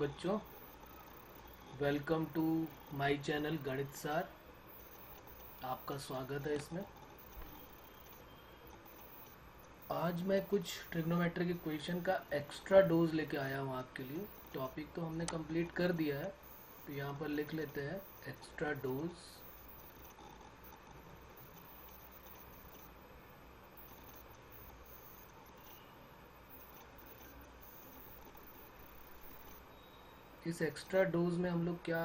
बच्चों, welcome to my channel गणित सार। आपका स्वागत है इसमें। आज मैं कुछ ट्रिग्नोमेट्रिक इक्वेशन का एक्स्ट्रा डोज लेके आया हूँ आपके लिए। टॉपिक तो हमने कंप्लीट कर दिया है, तो यहाँ पर लिख लेते हैं एक्स्ट्रा डोज। इस एक्स्ट्रा डोज में हम लोग क्या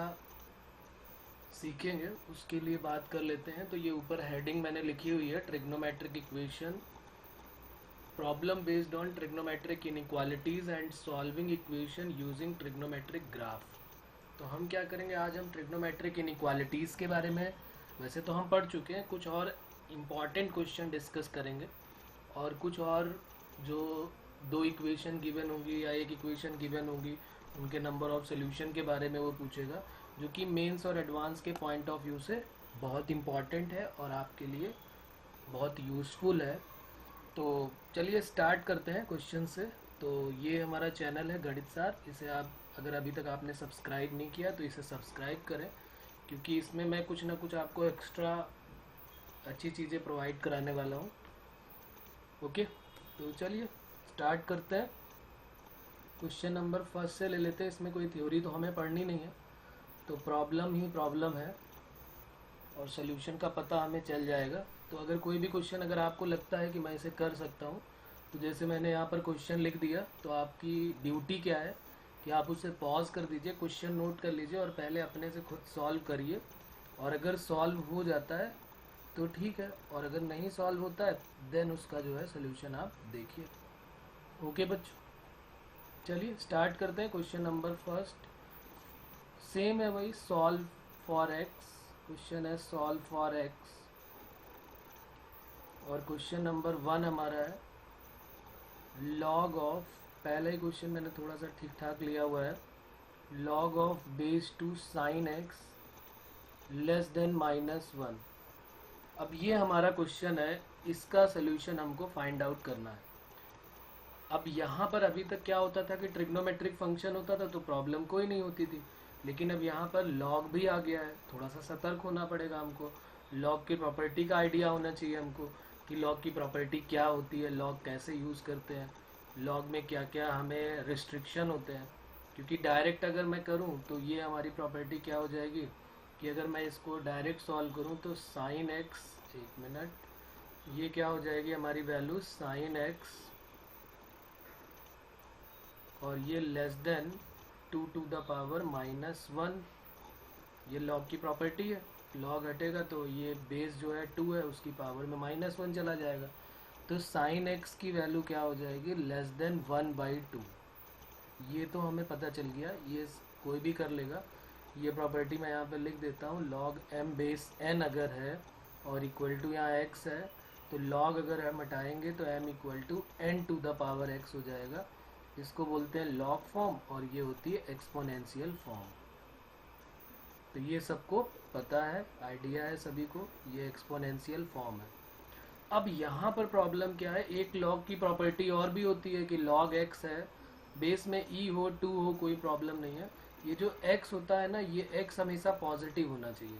सीखेंगे उसके लिए बात कर लेते हैं। तो ये ऊपर हेडिंग मैंने लिखी हुई है, trigonometric equation, problem based on trigonometric inequalities and solving equation using trigonometric graph. तो हम क्या करेंगे, आज हम ट्रिग्नोमेट्रिक इनइक्वालिटीज़ के बारे में, वैसे तो हम पढ़ चुके हैं, कुछ और इम्पॉर्टेंट क्वेश्चन डिस्कस करेंगे और कुछ और जो दो इक्वेशन गिवन होंगी या एक इक्वेशन गिवन होगी उनके नंबर ऑफ सोल्यूशन के बारे में वो पूछेगा, जो कि मेंस और एडवांस के पॉइंट ऑफ व्यू से बहुत इम्पॉर्टेंट है और आपके लिए बहुत यूज़फुल है। तो चलिए स्टार्ट करते हैं क्वेश्चन से। तो ये हमारा चैनल है गणित सार, इसे आप अगर अभी तक आपने सब्सक्राइब नहीं किया तो इसे सब्सक्राइब करें, क्योंकि इसमें मैं कुछ ना कुछ आपको एक्स्ट्रा अच्छी चीज़ें प्रोवाइड कराने वाला हूँ। ओके, तो चलिए स्टार्ट करते हैं। क्वेश्चन नंबर फर्स्ट से ले लेते हैं। इसमें कोई थ्योरी तो हमें पढ़नी नहीं है, तो प्रॉब्लम ही प्रॉब्लम है और सोल्यूशन का पता हमें चल जाएगा। तो अगर कोई भी क्वेश्चन अगर आपको लगता है कि मैं इसे कर सकता हूँ, तो जैसे मैंने यहाँ पर क्वेश्चन लिख दिया, तो आपकी ड्यूटी क्या है कि आप उसे पॉज कर दीजिए, क्वेश्चन नोट कर लीजिए और पहले अपने से खुद सॉल्व करिए। और अगर सॉल्व हो जाता है तो ठीक है, और अगर नहीं सॉल्व होता है देन उसका जो है सोल्यूशन आप देखिए। ओके बच्चों, चलिए स्टार्ट करते हैं। क्वेश्चन नंबर फर्स्ट सेम है वही, सॉल्व फॉर एक्स। क्वेश्चन है सॉल्व फॉर एक्स, और क्वेश्चन नंबर 1 हमारा है लॉग ऑफ, पहला ही क्वेश्चन मैंने थोड़ा सा ठीक ठाक लिया हुआ है, log of base 2 sine x less than -1। अब ये हमारा क्वेश्चन है, इसका सोल्यूशन हमको फाइंड आउट करना है। अब यहाँ पर अभी तक क्या होता था कि ट्रिग्नोमेट्रिक फंक्शन होता था तो प्रॉब्लम कोई नहीं होती थी, लेकिन अब यहाँ पर लॉग भी आ गया है, थोड़ा सा सतर्क होना पड़ेगा हमको। लॉग की प्रॉपर्टी का आइडिया होना चाहिए हमको कि लॉग की प्रॉपर्टी क्या होती है, लॉग कैसे यूज़ करते हैं, लॉग में क्या क्या हमें रिस्ट्रिक्शन होते हैं। क्योंकि डायरेक्ट अगर मैं करूँ तो ये हमारी प्रॉपर्टी क्या हो जाएगी कि अगर मैं इसको डायरेक्ट सॉल्व करूँ तो साइन एक्स, एक मिनट, ये क्या हो जाएगी हमारी वैल्यू साइन एक्स, और ये less than 2 to the power -1। ये लॉग की प्रॉपर्टी है, लॉग हटेगा तो ये बेस जो है 2 है उसकी पावर में -1 चला जाएगा, तो साइन एक्स की वैल्यू क्या हो जाएगी लेस देन 1/2। ये तो हमें पता चल गया, ये कोई भी कर लेगा। ये प्रॉपर्टी मैं यहाँ पर लिख देता हूँ, लॉग m बेस n अगर है और इक्वल टू यहाँ x है, तो लॉग अगर हम हटाएंगे तो m equal to n to the power x हो जाएगा। इसको बोलते हैं लॉग फॉर्म और ये होती है एक्सपोनेंशियल फॉर्म। तो ये सबको पता है, आइडिया है सभी को, ये एक्सपोनेंशियल फॉर्म है। अब यहाँ पर प्रॉब्लम क्या है, एक लॉग की प्रॉपर्टी और भी होती है कि लॉग x है, बेस में e हो 2 हो कोई प्रॉब्लम नहीं है। ये जो x होता है ना, ये x हमेशा पॉजिटिव होना चाहिए।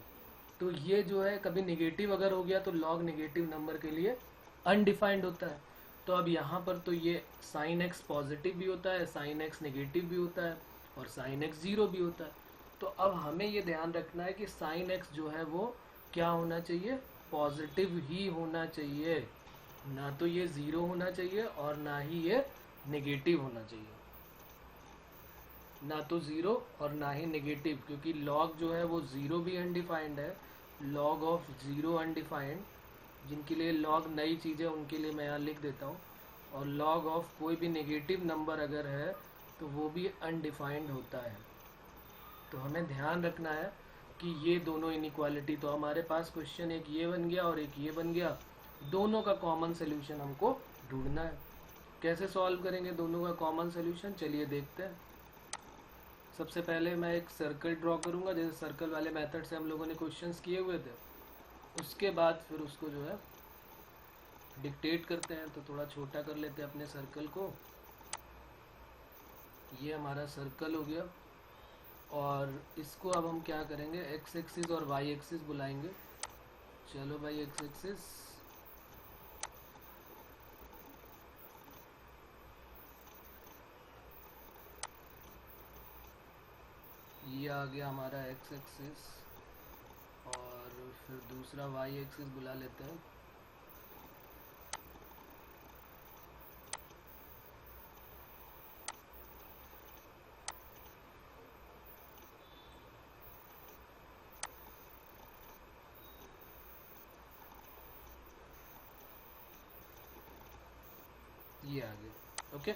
तो ये जो है कभी नेगेटिव अगर हो गया तो लॉग नेगेटिव नंबर के लिए अनडिफाइंड होता है। तो अब यहाँ पर तो ये साइन एक्स पॉजिटिव भी होता है, साइन एक्स नेगेटिव भी होता है और साइन एक्स 0 भी होता है। तो अब हमें ये ध्यान रखना है कि साइन एक्स जो है वो क्या होना चाहिए, पॉजिटिव ही होना चाहिए, ना तो ये 0 होना चाहिए और ना ही ये नेगेटिव होना चाहिए, ना तो 0 और ना ही नेगेटिव, क्योंकि लॉग जो है वो 0 भी अनडिफाइंड है, लॉग ऑफ 0 अनडिफाइंड, जिनके लिए लॉग नई चीज़ है उनके लिए मैं यहाँ लिख देता हूँ, और लॉग ऑफ कोई भी नेगेटिव नंबर अगर है तो वो भी अनडिफाइंड होता है। तो हमें ध्यान रखना है कि ये दोनों इनइक्वालिटी, तो हमारे पास क्वेश्चन एक ये बन गया और एक ये बन गया, दोनों का कॉमन सोल्यूशन हमको ढूंढना है। कैसे सॉल्व करेंगे दोनों का कॉमन सोल्यूशन, चलिए देखते हैं। सबसे पहले मैं एक सर्कल ड्रॉ करूँगा, जैसे सर्कल वाले मेथड से हम लोगों ने क्वेश्चंस किए हुए थे। उसके बाद फिर उसको जो है डिक्टेट करते हैं, तो थोड़ा छोटा कर लेते हैं अपने सर्कल को। ये हमारा सर्कल हो गया, और इसको अब हम क्या करेंगे, एक्स एक्सिस और वाई एक्सिस बुलाएंगे। चलो भाई एक्स एक्सिस, ये आ गया हमारा एक्स एक्सिस, और फिर दूसरा वाई एक्सिस बुला लेते हैं। ये आ गया। ओके,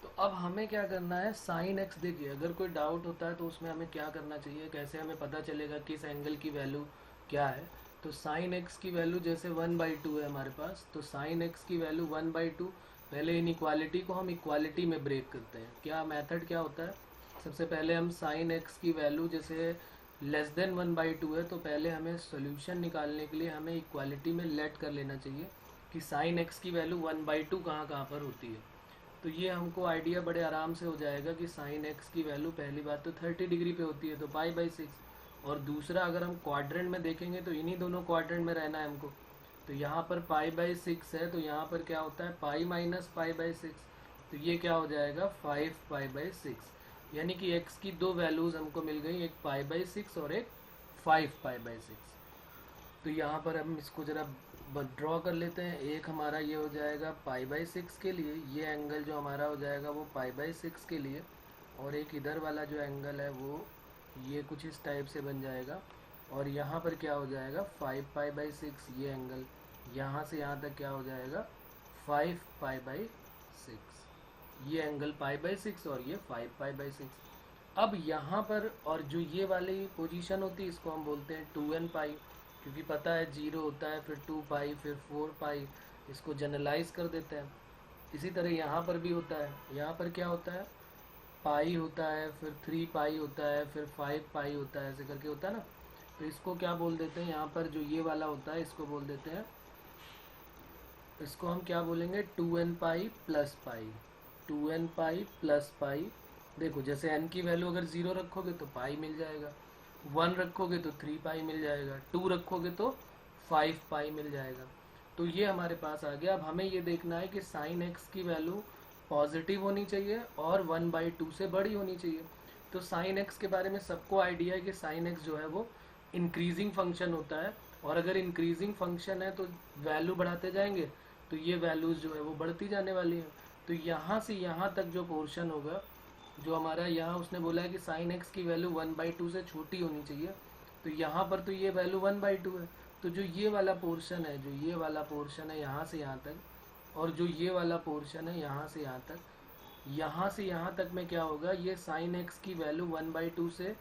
तो अब हमें क्या करना है, साइन एक्स। देखिए अगर कोई डाउट होता है तो उसमें हमें क्या करना चाहिए, कैसे हमें पता चलेगा किस एंगल की वैल्यू क्या है। तो साइन एक्स की वैल्यू जैसे 1/2 है हमारे पास, तो साइन एक्स की वैल्यू 1/2। पहले इनइक्वालिटी को हम इक्वालिटी में ब्रेक करते हैं। क्या मेथड क्या होता है, सबसे पहले हम साइन एक्स की वैल्यू जैसे लेस देन 1/2 है, तो पहले हमें सोल्यूशन निकालने के लिए हमें इक्वालिटी में लेट कर लेना चाहिए कि साइन एक्स की वैल्यू 1/2 कहाँ कहाँ पर होती है। तो ये हमको आइडिया बड़े आराम से हो जाएगा कि साइन एक्स की वैल्यू पहली बात तो 30 डिग्री पे होती है, तो पाई/6। और दूसरा अगर हम क्वाड्रेंट में देखेंगे तो इन्हीं दोनों क्वाड्रेंट में रहना है हमको। तो यहाँ पर पाई/6 है, तो यहाँ पर क्या होता है, पाई माइनस पाई/6। तो ये क्या हो जाएगा, 5 पाई/6। यानी कि एक्स की दो वैल्यूज़ हमको मिल गई, एक पाई/6 और एक 5 पाई/6। तो यहाँ पर हम इसको ज़रा ड्रॉ कर लेते हैं। एक हमारा ये हो जाएगा पाई/6 के लिए, ये एंगल जो हमारा हो जाएगा वो पाई/6 के लिए, और एक इधर वाला जो एंगल है वो ये कुछ इस टाइप से बन जाएगा। और यहाँ पर क्या हो जाएगा, 5 पाई/6। ये एंगल यहाँ से यहाँ तक क्या हो जाएगा, 5 पाई/6। ये एंगल पाई/6 और ये 5 पाई/6। अब यहाँ पर और जो ये वाली पोजीशन होती है इसको हम बोलते हैं 2n पाई, क्योंकि पता है 0 होता है, फिर 2 पाई, फिर 4 पाई। इसको जनरलाइज कर देते हैं। इसी तरह यहाँ पर भी होता है। यहाँ पर क्या होता है, पाई होता है, फिर 3 पाई होता है, फिर 5 पाई होता है, ऐसे करके होता है ना। तो इसको क्या बोल देते हैं, यहाँ पर जो ये वाला होता है इसको बोल देते हैं, इसको हम क्या बोलेंगे, 2n pi plus pi. 2n pi plus pi. देखो जैसे n की वैल्यू अगर 0 रखोगे तो पाई मिल जाएगा, 1 रखोगे तो 3 पाई मिल जाएगा, 2 रखोगे तो 5 पाई मिल जाएगा। तो ये हमारे पास आ गया। अब हमें ये देखना है कि साइन एक्स की वैल्यू पॉजिटिव होनी चाहिए और 1/2 से बड़ी होनी चाहिए। तो साइन एक्स के बारे में सबको आइडिया है कि साइन एक्स जो है वो इंक्रीजिंग फंक्शन होता है, और अगर इंक्रीजिंग फंक्शन है तो वैल्यू बढ़ाते जाएंगे तो ये वैल्यूज़ जो है वो बढ़ती जाने वाली है। तो यहाँ से यहाँ तक जो पोर्शन होगा, जो हमारा यहाँ उसने बोला है कि साइन एक्स की वैल्यू 1/2 से छोटी होनी चाहिए, तो यहाँ पर तो ये वैल्यू 1/2 है। तो जो ये वाला पोर्शन है, जो ये वाला पोर्शन है यहाँ से यहाँ तक, और जो ये वाला पोर्शन है यहाँ से यहाँ तक, यहाँ से यहाँ तक में क्या होगा, ये साइन एक्स की वैल्यू 1/2 से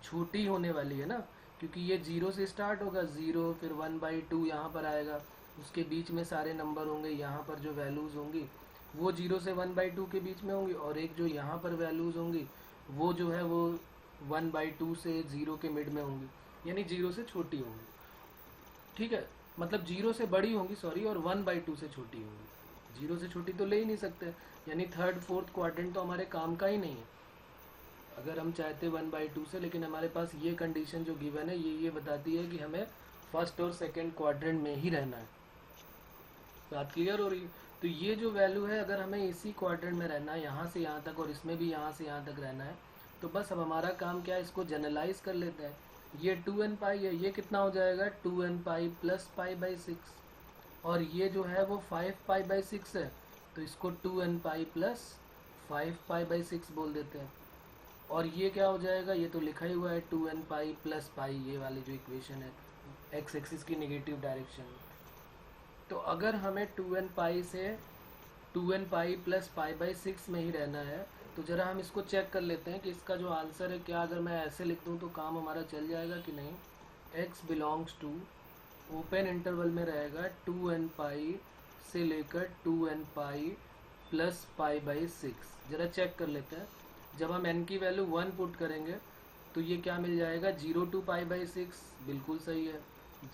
छोटी होने वाली है ना, क्योंकि ये 0 से स्टार्ट होगा, 0 फिर 1/2 यहाँ पर आएगा, उसके बीच में सारे नंबर होंगे, यहाँ पर जो वैल्यूज़ होंगी वो 0 से 1/2 के बीच में होंगी, और एक जो यहाँ पर वैल्यूज़ होंगी वो जो है वो 1/2 से 0 के मिड में होंगी, यानी 0 से छोटी होंगी। ठीक है, मतलब 0 से बड़ी होंगी सॉरी, और 1/2 से छोटी होंगी। 0 से छोटी तो ले ही नहीं सकते, यानी थर्ड फोर्थ क्वाड्रेंट तो हमारे काम का ही नहीं है अगर हम चाहते 1/2 से। लेकिन हमारे पास ये कंडीशन जो गिवन है ये बताती है कि हमें फर्स्ट और सेकेंड क्वाड्रेंट में ही रहना है। बात क्लियर हो रही है। तो ये जो वैल्यू है, अगर हमें इसी क्वाड्रेंट में रहना है यहाँ से यहाँ तक, और इसमें भी यहाँ से यहाँ तक रहना है, तो बस अब हमारा काम क्या है, इसको जनरलाइज कर लेते हैं। ये 2n पाई है, ये कितना हो जाएगा, 2n पाई प्लस पाई/6, और ये जो है वो 5 पाई/6 है, तो इसको 2n पाई प्लस 5 पाई/6 बोल देते हैं। और ये क्या हो जाएगा, ये तो लिखा ही हुआ है 2n पाई प्लस पाई, ये वाली जो इक्वेशन है एक्स एक्सिस की नेगेटिव डायरेक्शन में। तो अगर हमें 2n पाई से 2n पाई प्लस पाई/6 में ही रहना है, तो ज़रा हम इसको चेक कर लेते हैं कि इसका जो आंसर है, क्या अगर मैं ऐसे लिख दूँ तो काम हमारा चल जाएगा कि नहीं। x belongs to open interval में रहेगा 2n पाई से लेकर 2n पाई प्लस पाई/6। ज़रा चेक कर लेते हैं। जब हम n की वैल्यू 1 पुट करेंगे तो ये क्या मिल जाएगा, 0 to पाई/6। बिल्कुल सही है,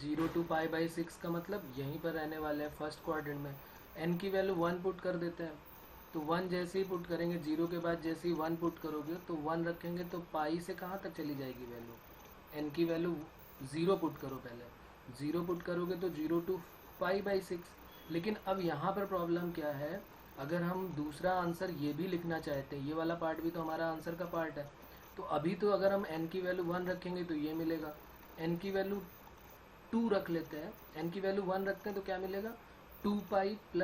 0 to पाई/6 का मतलब यहीं पर रहने वाले हैं फर्स्ट क्वाड्रेंट में। n की वैल्यू 1 पुट कर देते हैं तो 1 जैसे ही पुट करेंगे, 0 के बाद जैसे ही 1 पुट करोगे तो 1 रखेंगे तो पाई से कहाँ तक चली जाएगी वैल्यू, n की वैल्यू 0 पुट करो, पहले 0 पुट करोगे तो 0 to π/6। लेकिन अब यहाँ पर प्रॉब्लम क्या है, अगर हम दूसरा आंसर ये भी लिखना चाहते हैं, ये वाला पार्ट भी तो हमारा आंसर का पार्ट है, तो अभी तो अगर हम n की वैल्यू 1 रखेंगे तो ये मिलेगा, n की वैल्यू 2 रख लेते हैं, n की वैल्यू 1 रखते हैं तो क्या मिलेगा 2π +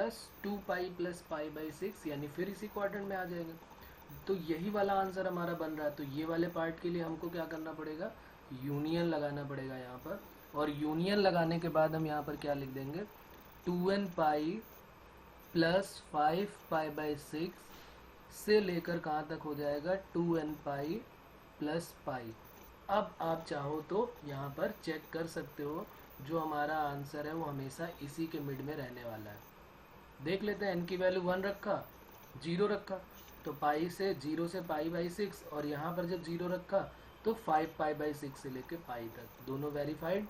π/6, यानी फिर इसी क्वाड्रेंट में आ जाएगा। तो यही वाला आंसर हमारा बन रहा है। तो ये वाले पार्ट के लिए हमको क्या करना पड़ेगा, यूनियन लगाना पड़ेगा यहाँ पर, और यूनियन लगाने के बाद हम यहाँ पर क्या लिख देंगे 2nπ + 5π/6 से लेकर कहाँ तक हो जाएगा 2nπ + π। अब आप चाहो तो यहाँ पर चेक कर सकते हो, जो हमारा आंसर है वो हमेशा इसी के मिड में रहने वाला है। देख लेते हैं, n की वैल्यू 1 रखा, 0 रखा, तो पाई से 0 से π/6, और यहाँ पर जब 0 रखा तो 5π/6 से लेके पाई तक, दोनों वेरीफाइड।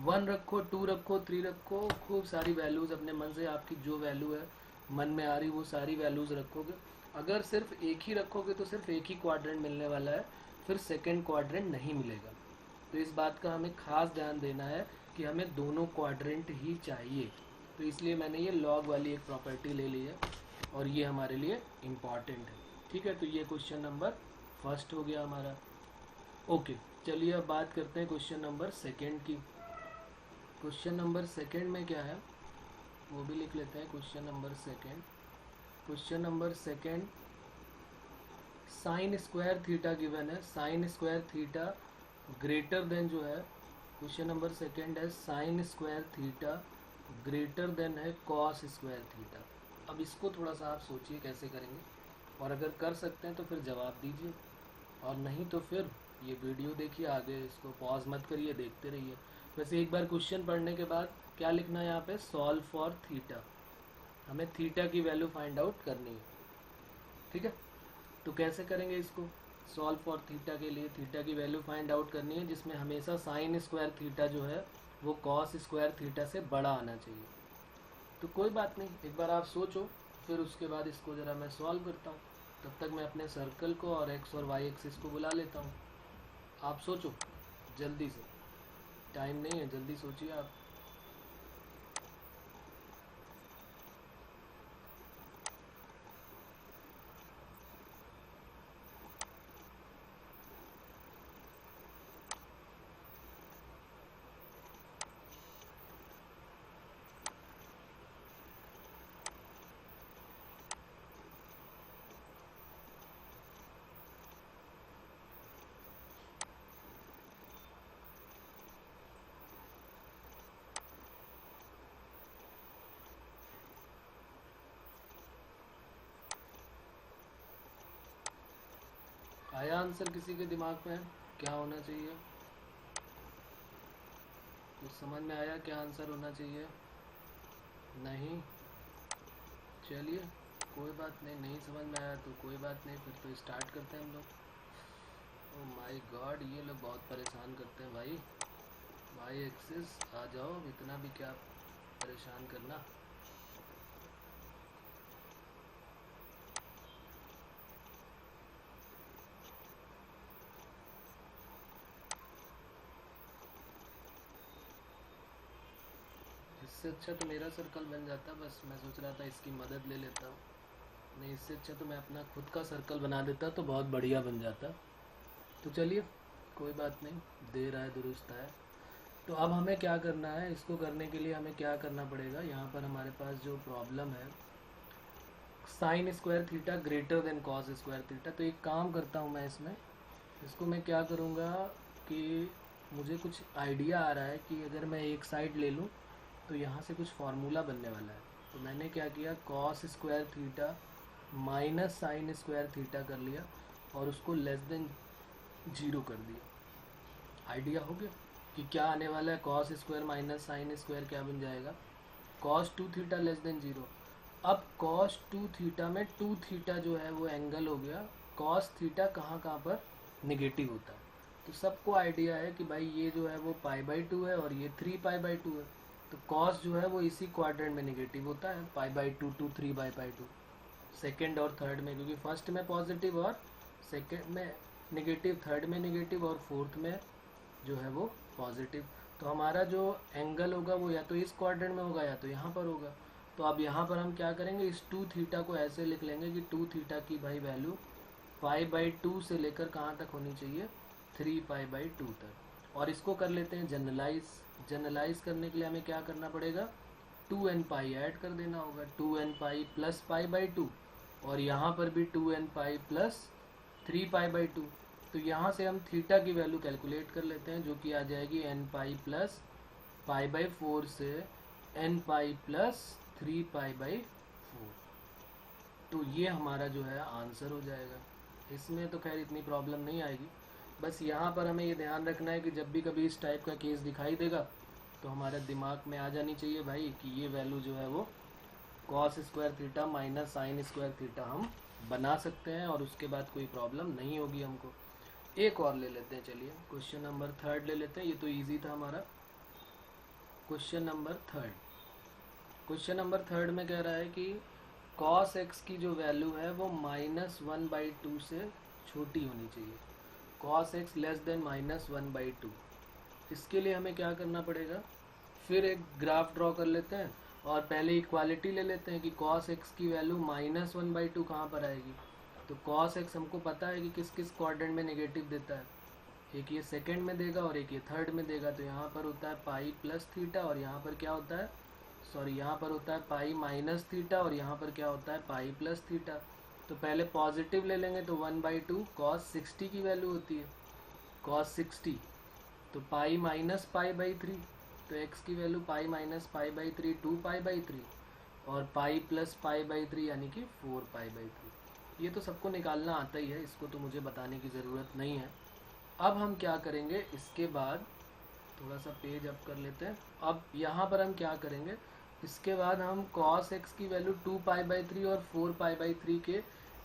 1 रखो, 2 रखो, 3 रखो, खूब सारी वैल्यूज़ अपने मन से, आपकी जो वैल्यू है मन में आ रही वो सारी वैल्यूज़ रखोगे। अगर सिर्फ एक ही रखोगे तो सिर्फ एक ही क्वाड्रेंट मिलने वाला है, फिर सेकंड क्वाड्रेंट नहीं मिलेगा। तो इस बात का हमें खास ध्यान देना है कि हमें दोनों क्वाड्रेंट ही चाहिए। तो इसलिए मैंने ये लॉग वाली एक प्रॉपर्टी ले ली है, और ये हमारे लिए इम्पॉर्टेंट है। ठीक है, तो ये क्वेश्चन नंबर फर्स्ट हो गया हमारा। ओके, चलिए अब बात करते हैं क्वेश्चन नंबर सेकंड की। क्वेश्चन नंबर सेकंड में क्या है वो भी लिख लेते हैं। Question number second, sine square theta given है, sine square theta greater than जो है, क्वेश्चन नंबर सेकंड है sine square theta greater than है कॉस स्क्वायर थीटा। अब इसको थोड़ा सा आप सोचिए कैसे करेंगे, और अगर कर सकते हैं तो फिर जवाब दीजिए, और नहीं तो फिर ये वीडियो देखिए आगे, इसको पॉज मत करिए, देखते रहिए। वैसे एक बार क्वेश्चन पढ़ने के बाद क्या लिखना है यहाँ पे, सॉल्व फॉर थीटा, हमें थीटा की वैल्यू फाइंड आउट करनी है। ठीक है, तो कैसे करेंगे इसको, सॉल्व फॉर थीटा के लिए थीटा की वैल्यू फाइंड आउट करनी है, जिसमें हमेशा साइन स्क्वायर थीटा जो है वो कॉस स्क्वायर थीटा से बड़ा आना चाहिए। तो कोई बात नहीं, एक बार आप सोचो, फिर उसके बाद इसको ज़रा मैं सॉल्व करता हूँ। तब तक मैं अपने सर्कल को और एक्स और वाई एक्सिस को बुला लेता हूँ। आप सोचो जल्दी से, टाइम नहीं है, जल्दी सोचिए आप। आया आंसर किसी के दिमाग में, क्या होना चाहिए, कुछ समझ में आया क्या आंसर होना चाहिए? नहीं, चलिए कोई बात नहीं, नहीं समझ में आया तो कोई बात नहीं, फिर तो स्टार्ट करते हैं हम लोग। ओह माय गॉड, ये लोग बहुत परेशान करते हैं भाई। भाई एक्सिस आ जाओ, इतना भी क्या परेशान करना। इससे अच्छा तो मेरा सर्कल बन जाता, बस मैं सोच रहा था इसकी मदद ले लेता हूँ। नहीं, इससे अच्छा तो मैं अपना खुद का सर्कल बना देता तो बहुत बढ़िया बन जाता। तो चलिए कोई बात नहीं, देर आए दुरुस्त आए। तो अब हमें क्या करना है, इसको करने के लिए हमें क्या करना पड़ेगा, यहाँ पर हमारे पास जो प्रॉब्लम है sine square theta greater then cos square theta. तो एक काम करता हूँ मैं इसको मैं क्या करूँगा कि मुझे कुछ आइडिया आ रहा है कि अगर मैं एक साइड ले लूँ तो यहाँ से कुछ फार्मूला बनने वाला है। तो मैंने क्या किया, cos square theta minus sign square theta कर लिया और उसको लेस देन 0 कर दिया। आइडिया हो गया कि क्या आने वाला है, cos square minus sine square क्या बन जाएगा, कॉस 2 थीटा लेस देन 0। अब कॉस 2 थीटा में 2 थीटा जो है वो एंगल हो गया, कॉस थीटा कहाँ कहाँ पर निगेटिव होता है। तो सबको आइडिया है कि भाई ये जो है वो π/2 है और ये 3π/2 है। तो कॉस जो है वो इसी क्वाड्रेंट में निगेटिव होता है, π/2 to 3π/2। सेकंड और थर्ड में, क्योंकि फर्स्ट में पॉजिटिव और सेकंड में नेगेटिव, थर्ड में नेगेटिव और फोर्थ में जो है वो पॉजिटिव। तो हमारा जो एंगल होगा वो या तो इस क्वाड्रेंट में होगा या तो यहाँ पर होगा। तो अब यहाँ पर हम क्या करेंगे, इस 2 थीटा को ऐसे लिख लेंगे कि 2 थीटा की भाई वैल्यू π/2 से लेकर कहाँ तक होनी चाहिए, 3π/2 तक। और इसको कर लेते हैं जनरलाइज करने के लिए हमें क्या करना पड़ेगा, 2nπ ऐड कर देना होगा, 2nπ प्लस π/2 और यहाँ पर भी 2nπ प्लस 3π/2। तो यहाँ से हम थीटा की वैल्यू कैलकुलेट कर लेते हैं, जो कि आ जाएगी nπ प्लस π/4 से nπ प्लस 3π/4। तो ये हमारा जो है आंसर हो जाएगा। इसमें तो खैर इतनी प्रॉब्लम नहीं आएगी, बस यहाँ पर हमें ये ध्यान रखना है कि जब भी कभी इस टाइप का केस दिखाई देगा तो हमारे दिमाग में आ जानी चाहिए भाई कि ये वैल्यू जो है वो cos square theta minus sign square theta हम बना सकते हैं और उसके बाद कोई प्रॉब्लम नहीं होगी हमको। एक और ले लेते हैं, चलिए क्वेश्चन नंबर 3 ले लेते हैं, ये तो इजी था हमारा। क्वेश्चन नंबर 3 में कह रहा है कि cos x की जो वैल्यू है वो -1/2 से छोटी होनी चाहिए, cos x लेस देन -1/2। इसके लिए हमें क्या करना पड़ेगा, फिर एक ग्राफ ड्रॉ कर लेते हैं और पहले इक्वालिटी ले लेते हैं कि cos x की वैल्यू -1/2 कहाँ पर आएगी। तो cos x हमको पता है कि किस किस क्वाड्रेंट में नेगेटिव देता है, एक ये सेकंड में देगा और एक ये थर्ड में देगा। तो यहाँ पर होता है पाई प्लस थीटा और यहाँ पर क्या होता है, यहाँ पर होता है पाई माइनस थीटा और यहाँ पर क्या होता है पाई प्लस थीटा। तो पहले पॉजिटिव ले लेंगे तो 1/2 cos 60 की वैल्यू होती है, cos 60 तो पाई माइनस π/3, तो x की वैल्यू पाई माइनस π/3 2π/3 और पाई प्लस π/3 यानी कि 4π/3। ये तो सबको निकालना आता ही है, इसको तो मुझे बताने की ज़रूरत नहीं है। अब हम क्या करेंगे, इसके बाद थोड़ा सा पेज अप कर लेते हैं। अब यहाँ पर हम क्या करेंगे, इसके बाद हम cos x की वैल्यू 2π/3 और 4π/3 के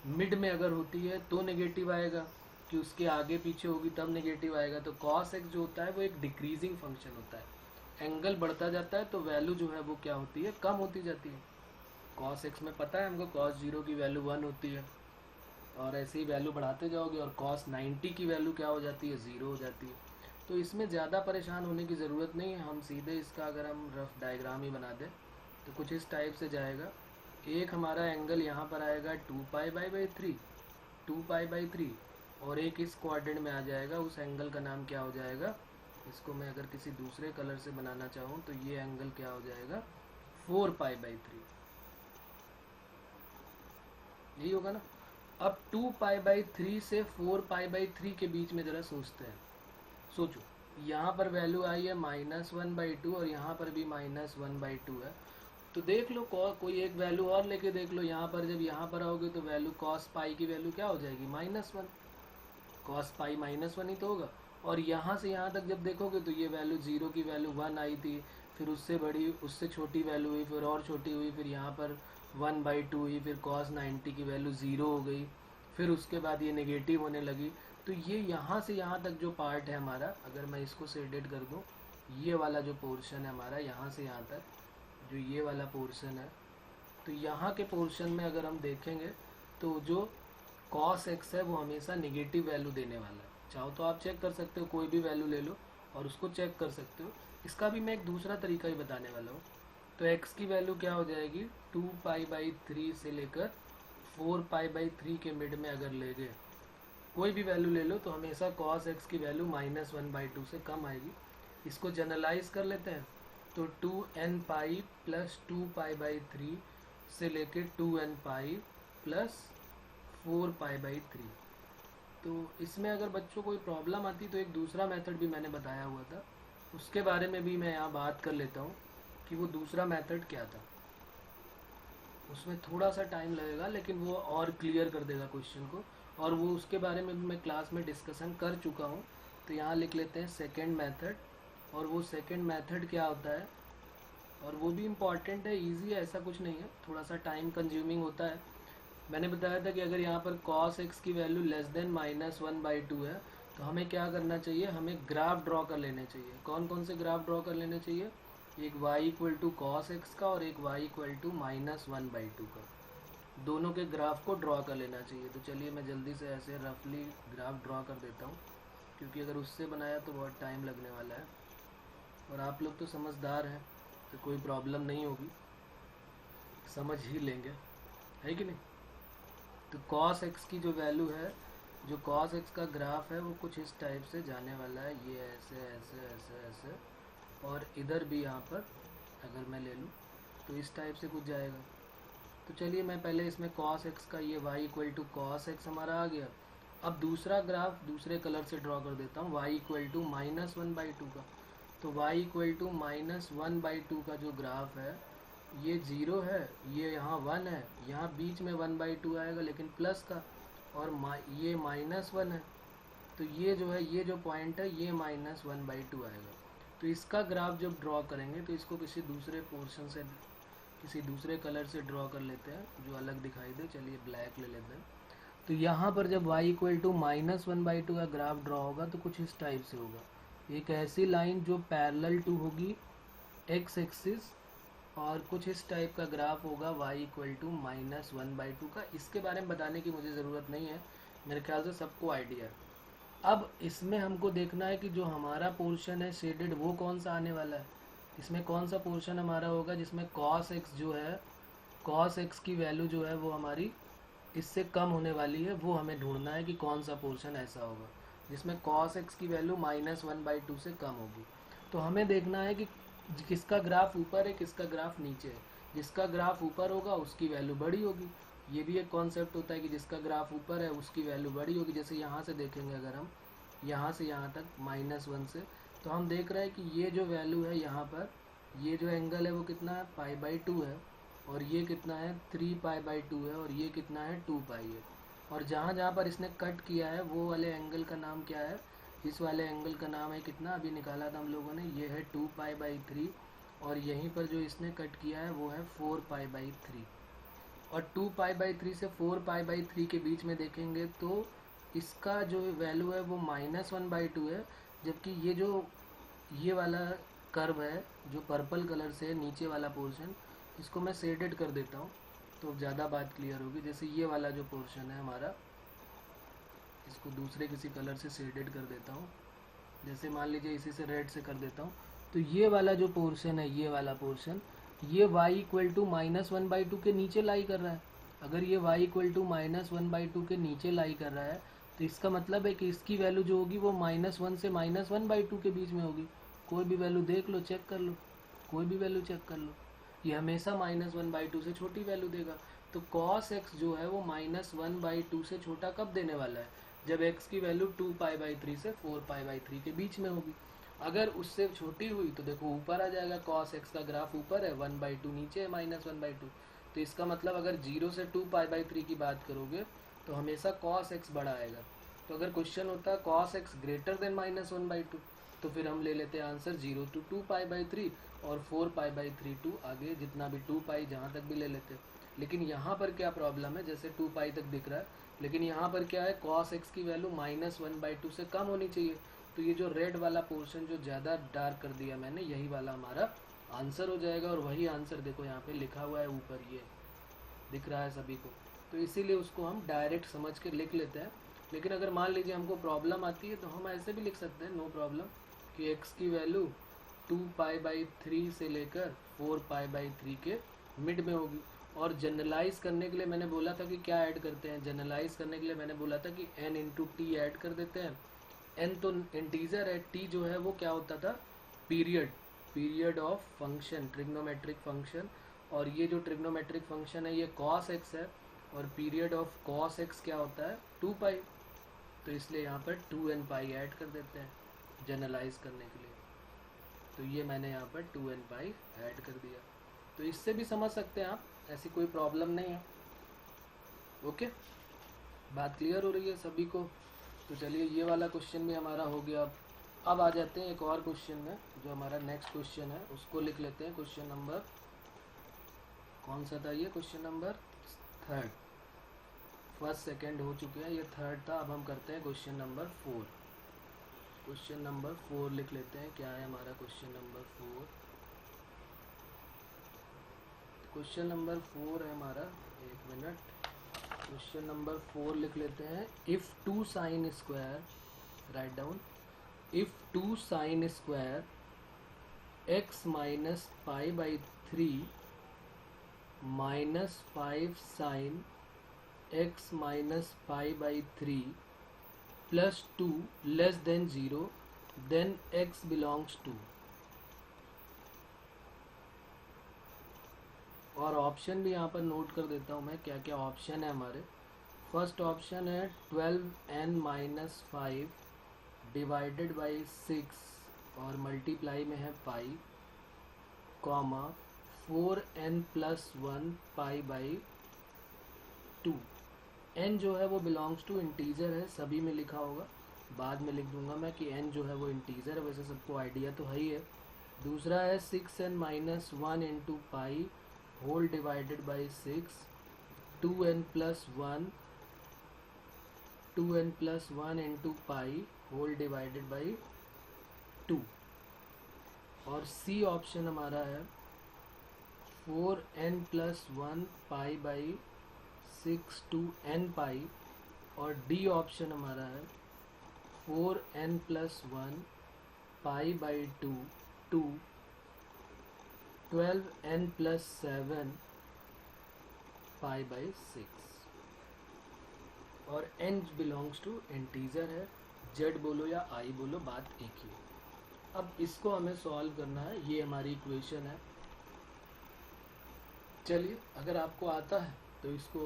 मिड में अगर होती है तो नेगेटिव आएगा, कि उसके आगे पीछे होगी तब नेगेटिव आएगा। तो cos x जो होता है वो एक डिक्रीजिंग फंक्शन होता है, एंगल बढ़ता जाता है तो वैल्यू जो है वो क्या होती है, कम होती जाती है। cos x में पता है हमको cos 0 की वैल्यू 1 होती है और ऐसे ही वैल्यू बढ़ाते जाओगे और cos 90 की वैल्यू क्या हो जाती है, 0 हो जाती है। तो इसमें ज़्यादा परेशान होने की ज़रूरत नहीं है, हम सीधे इसका अगर हम रफ डायग्राम ही बना दें तो कुछ इस टाइप से जाएगा। एक हमारा एंगल यहाँ पर आएगा 2π/3 और एक इस क्वाड्रेंट में आ जाएगा, उस एंगल का नाम क्या हो जाएगा, इसको मैं अगर किसी दूसरे कलर से बनाना चाहूँ तो ये एंगल क्या हो जाएगा 4π/3, यही होगा ना। अब 2π/3 से 4π/3 के बीच में ज़रा सोचते हैं, सोचो यहाँ पर वैल्यू आई है -1/2 और यहाँ पर भी -1/2 है। तो देख लो कोई एक वैल्यू और लेके देख लो, यहाँ पर जब यहाँ पर आओगे तो वैल्यू cos पाई की वैल्यू क्या हो जाएगी, -1, cos पाई -1 ही तो होगा। और यहाँ से यहाँ तक जब देखोगे तो ये वैल्यू 0 की वैल्यू 1 आई थी, फिर उससे बड़ी उससे छोटी वैल्यू हुई, फिर और छोटी हुई, फिर यहाँ पर 1/2 हुई, फिर cos 90 की वैल्यू 0 हो गई, फिर उसके बाद ये नेगेटिव होने लगी। तो ये यहाँ से यहाँ तक जो पार्ट है हमारा, अगर मैं इसको शेडेड कर दूँ, ये वाला जो पोर्शन है हमारा यहाँ से यहाँ तक जो ये वाला पोर्शन है, तो यहाँ के पोर्शन में अगर हम देखेंगे तो जो cos x है वो हमेशा नेगेटिव वैल्यू देने वाला है। चाहो तो आप चेक कर सकते हो, कोई भी वैल्यू ले लो और उसको चेक कर सकते हो। इसका भी मैं एक दूसरा तरीका ही बताने वाला हूँ। तो x की वैल्यू क्या हो जाएगी, 2π/3 से लेकर 4π/3 के मिड में अगर ले गए, कोई भी वैल्यू ले लो तो हमेशा cos x की वैल्यू -1/2 से कम आएगी। इसको जनरलाइज कर लेते हैं तो 2nπ प्लस 2π/3 से लेकर 2nπ प्लस 4π/3। तो इसमें अगर बच्चों कोई प्रॉब्लम आती तो एक दूसरा मेथड भी मैंने बताया हुआ था, उसके बारे में भी मैं यहाँ बात कर लेता हूँ कि वो दूसरा मेथड क्या था। उसमें थोड़ा सा टाइम लगेगा लेकिन वो और क्लियर कर देगा क्वेश्चन को, और वो उसके बारे में भी मैं क्लास में डिस्कशन कर चुका हूँ। तो यहाँ लिख लेते हैं सेकंड मेथड, और वो सेकंड मेथड क्या होता है, और वो भी इम्पॉर्टेंट है, इजी है, ऐसा कुछ नहीं है, थोड़ा सा टाइम कंज्यूमिंग होता है। मैंने बताया था कि अगर यहाँ पर cos x की वैल्यू लेस देन -1/2 है तो हमें क्या करना चाहिए, हमें ग्राफ ड्रॉ कर लेने चाहिए। कौन कौन से ग्राफ ड्रॉ कर लेने चाहिए, एक y = cos x का और एक y = -1/2 का। दोनों के ग्राफ को ड्रॉ कर लेना चाहिए। तो चलिए मैं जल्दी से ऐसे रफली ग्राफ ड्रॉ कर देता हूँ, क्योंकि अगर उससे बनाया तो बहुत टाइम लगने वाला है। और आप लोग तो समझदार हैं तो कोई प्रॉब्लम नहीं होगी, समझ ही लेंगे, है कि नहीं। तो cos x की जो वैल्यू है, जो cos x का ग्राफ है वो कुछ इस टाइप से जाने वाला है, ये ऐसे ऐसे ऐसे ऐसे, और इधर भी यहाँ पर अगर मैं ले लूँ तो इस टाइप से कुछ जाएगा। तो चलिए मैं पहले इसमें cos x का ये y equal to cos x हमारा आ गया। अब दूसरा ग्राफ दूसरे कलर से ड्रॉ कर देता हूँ, y इक्वल टू -1/2 का। तो y इक्वल टू -1/2 का जो ग्राफ है ये 0 है, ये यहाँ 1 है, यहाँ बीच में 1/2 आएगा लेकिन प्लस का, और ये -1 है, तो ये जो है, ये जो पॉइंट है ये -1/2 आएगा। तो इसका ग्राफ जब ड्रॉ करेंगे तो इसको किसी दूसरे पोर्शन से, किसी दूसरे कलर से ड्रॉ कर लेते हैं जो अलग दिखाई दे। चलिए ब्लैक ले लेते हैं। तो यहाँ पर जब y इक्वल टू -1/2 का ग्राफ ड्रॉ होगा तो कुछ इस टाइप से होगा, एक ऐसी लाइन जो पैरेलल टू होगी x एक्सिस, और कुछ इस टाइप का ग्राफ होगा y इक्वल टू -1/2 का। इसके बारे में बताने की मुझे ज़रूरत नहीं है, मेरे ख्याल से सबको आइडिया है। अब इसमें हमको देखना है कि जो हमारा पोर्शन है शेडेड वो कौन सा आने वाला है, इसमें कौन सा पोर्शन हमारा होगा जिसमें cos x जो है, cos x की वैल्यू जो है वो हमारी इससे कम होने वाली है। वो हमें ढूंढना है कि कौन सा पोर्शन ऐसा होगा जिसमें cos x की वैल्यू -1/2 से कम होगी। तो हमें देखना है कि किसका ग्राफ ऊपर है, किसका ग्राफ नीचे है। जिसका ग्राफ ऊपर होगा उसकी वैल्यू बड़ी होगी। ये भी एक कॉन्सेप्ट होता है कि जिसका ग्राफ ऊपर है उसकी वैल्यू बड़ी होगी। जैसे यहाँ से देखेंगे, अगर हम यहाँ से यहाँ तक -1 से, तो हम देख रहे हैं कि ये जो वैल्यू है यहाँ पर, ये जो एंगल है वो कितना है, π/2 है, और ये कितना है 3π/2 है, और ये कितना है 2π है। और जहाँ जहाँ पर इसने कट किया है वो वाले एंगल का नाम क्या है, इस वाले एंगल का नाम है कितना, अभी निकाला था हम लोगों ने, ये है 2π/3, और यहीं पर जो इसने कट किया है वो है 4π/3। और 2π/3 से 4π/3 के बीच में देखेंगे तो इसका जो वैल्यू है वो -1/2 है, जबकि ये जो ये वाला कर्व है जो पर्पल कलर से नीचे वाला पोर्शन, इसको मैं शेडेड कर देता हूँ तो ज़्यादा बात क्लियर होगी। जैसे ये वाला जो पोर्शन है हमारा, इसको दूसरे किसी कलर से शेडेड कर देता हूँ, जैसे मान लीजिए इसी से रेड से कर देता हूँ। तो ये वाला जो पोर्शन है, ये वाला पोर्शन, ये y इक्वल टू -1/2 के नीचे लाई कर रहा है। अगर ये y इक्वल टू -1/2 के नीचे लाई कर रहा है तो इसका मतलब है कि इसकी वैल्यू जो होगी वो -1 से -1/2 के बीच में होगी। कोई भी वैल्यू देख लो, चेक कर लो, कोई भी वैल्यू चेक कर लो, ये हमेशा -1/2 से छोटी वैल्यू देगा। तो cos x जो है वो -1/2 से छोटा कब देने वाला है, जब x की वैल्यू 2π/3 से 4π/3 के बीच में होगी। अगर उससे छोटी हुई तो देखो ऊपर आ जाएगा, cos x का ग्राफ ऊपर है, 1/2 नीचे है, -1/2। तो इसका मतलब अगर 0 से 2π/3 की बात करोगे तो हमेशा cos x बड़ा आएगा। तो अगर क्वेश्चन होता है cos x ग्रेटर देन -1/2 तो फिर हम ले लेते हैं आंसर 0 to 2π/3, और 4π/3 टू आगे जितना भी 2π जहाँ तक भी ले लेते हैं। लेकिन यहाँ पर क्या प्रॉब्लम है, जैसे 2π तक दिख रहा है, लेकिन यहाँ पर क्या है, cos x की वैल्यू -1/2 से कम होनी चाहिए। तो ये जो रेड वाला पोर्शन जो ज़्यादा डार्क कर दिया मैंने, यही वाला हमारा आंसर हो जाएगा। और वही आंसर देखो यहाँ पे लिखा हुआ है ऊपर, ये दिख रहा है सभी को, तो इसीलिए उसको हम डायरेक्ट समझ के लिख लेते हैं। लेकिन अगर मान लीजिए हमको प्रॉब्लम आती है तो हम ऐसे भी लिख सकते हैं, नो प्रॉब्लम, कि x की वैल्यू 2π/3 से लेकर 4π/3 के मिड में होगी। और जनरलाइज करने के लिए मैंने बोला था कि क्या ऐड करते हैं, जनरलाइज करने के लिए मैंने बोला था कि n इंटू टी ऐड कर देते हैं। n तो इंटीजर है, t जो है वो क्या होता था, period of function, trigonometric function. और ये जो ट्रिग्नोमेट्रिक फंक्शन है ये cos x है, और पीरियड ऑफ cos x क्या होता है, 2π। तो इसलिए यहाँ पर 2nπ ऐड कर देते हैं जनरलाइज करने के लिए। तो ये मैंने यहाँ पर 2nπ ऐड कर दिया। तो इससे भी समझ सकते हैं आप, ऐसी कोई प्रॉब्लम नहीं है। ओके, बात क्लियर हो रही है सभी को। तो चलिए ये वाला क्वेश्चन भी हमारा हो गया। अब आ जाते हैं एक और क्वेश्चन में, जो हमारा नेक्स्ट क्वेश्चन है उसको लिख लेते हैं। क्वेश्चन नंबर कौन सा था, ये क्वेश्चन नंबर 3। फर्स्ट सेकंड हो चुके हैं, ये 3rd था। अब हम करते हैं क्वेश्चन नंबर 4। क्वेश्चन नंबर 4 लिख लेते हैं। क्या है हमारा क्वेश्चन नंबर 4? क्वेश्चन नंबर 4 है हमारा, एक मिनट, क्वेश्चन नंबर 4 लिख लेते हैं। If 2 sine square, right down, if 2 sine square x minus pi by 3 minus 5 sine x minus pi by 3 plus 2 less than 0, then x belongs to. और option भी यहाँ पर नोट कर देता हूँ मैं, क्या क्या ऑप्शन है हमारे। फर्स्ट ऑप्शन है 12n माइनस 5 डिवाइडेड बाई 6 और मल्टीप्लाई में है pi, comma 4n plus 1 pi by 2। n जो है वो बिलोंग्स टू इंटीजर है, सभी में लिखा होगा, बाद में लिख दूंगा मैं कि n जो है वो इंटीजर है, वैसे सबको आइडिया तो है ही है। दूसरा है 6n minus 1 into pi whole divided by 6, 2n plus 1 into pi whole divided by 2। और सी ऑप्शन हमारा है 4n plus 1 pi by 6 to n pi. और डी ऑप्शन हमारा है 4n plus 1 pi by 2 to 12n plus 7 pi by 6। और n belongs to integer है, z बोलो या i बोलो, बात एक ही है। अब इसको हमें सॉल्व करना है, ये हमारी इक्वेशन है। चलिए, अगर आपको आता है तो इसको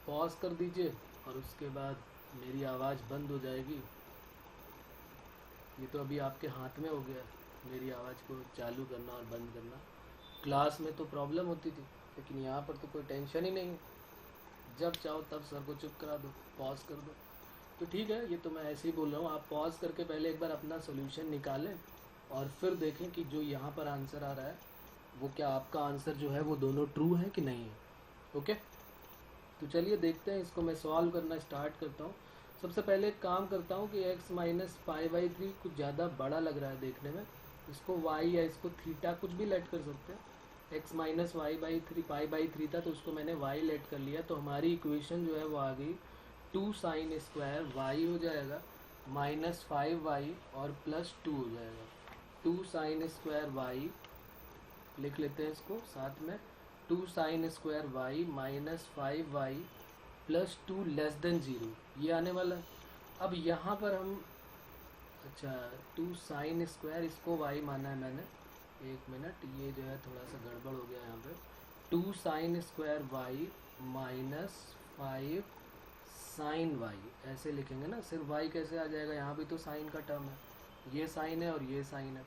पॉज कर दीजिए और उसके बाद मेरी आवाज़ बंद हो जाएगी। ये तो अभी आपके हाथ में हो गया, मेरी आवाज़ को चालू करना और बंद करना। क्लास में तो प्रॉब्लम होती थी, लेकिन यहाँ पर तो कोई टेंशन ही नहीं है, जब चाहो तब सर को चुप करा दो, पॉज कर दो। तो ठीक है, ये तो मैं ऐसे ही बोल रहा हूँ। आप पॉज करके पहले एक बार अपना सोल्यूशन निकालें और फिर देखें कि जो यहाँ पर आंसर आ रहा है वो क्या आपका आंसर जो है वो दोनों ट्रू है कि नहीं है। ओके, तो चलिए देखते हैं, इसको मैं सॉल्व करना स्टार्ट करता हूँ। सबसे पहले एक काम करता हूँ कि x माइनस पाई बाई 3 कुछ ज़्यादा बड़ा लग रहा है देखने में, इसको y या इसको थीटा कुछ भी लेट कर सकते हैं। x minus y by 3 pi by 3 था तो उसको मैंने y लेट कर लिया, तो हमारी इक्वेशन जो है वो आ गई 2 साइन स्क्वायर y हो जाएगा माइनस 5y और प्लस 2 हो जाएगा। 2 साइन स्क्वायर y लिख लेते हैं इसको साथ में, 2 sine square y minus 5y plus 2 less than 0, ये आने वाला है। अब यहाँ पर हम, अच्छा 2 साइन स्क्वायर, इसको y माना है मैंने, एक मिनट, ये जो है थोड़ा सा गड़बड़ हो गया यहाँ पे। 2 sine square y minus 5 sine y, ऐसे लिखेंगे ना। सिर्फ y कैसे आ जाएगा, यहाँ भी तो साइन का टर्म है, ये साइन है और ये साइन है।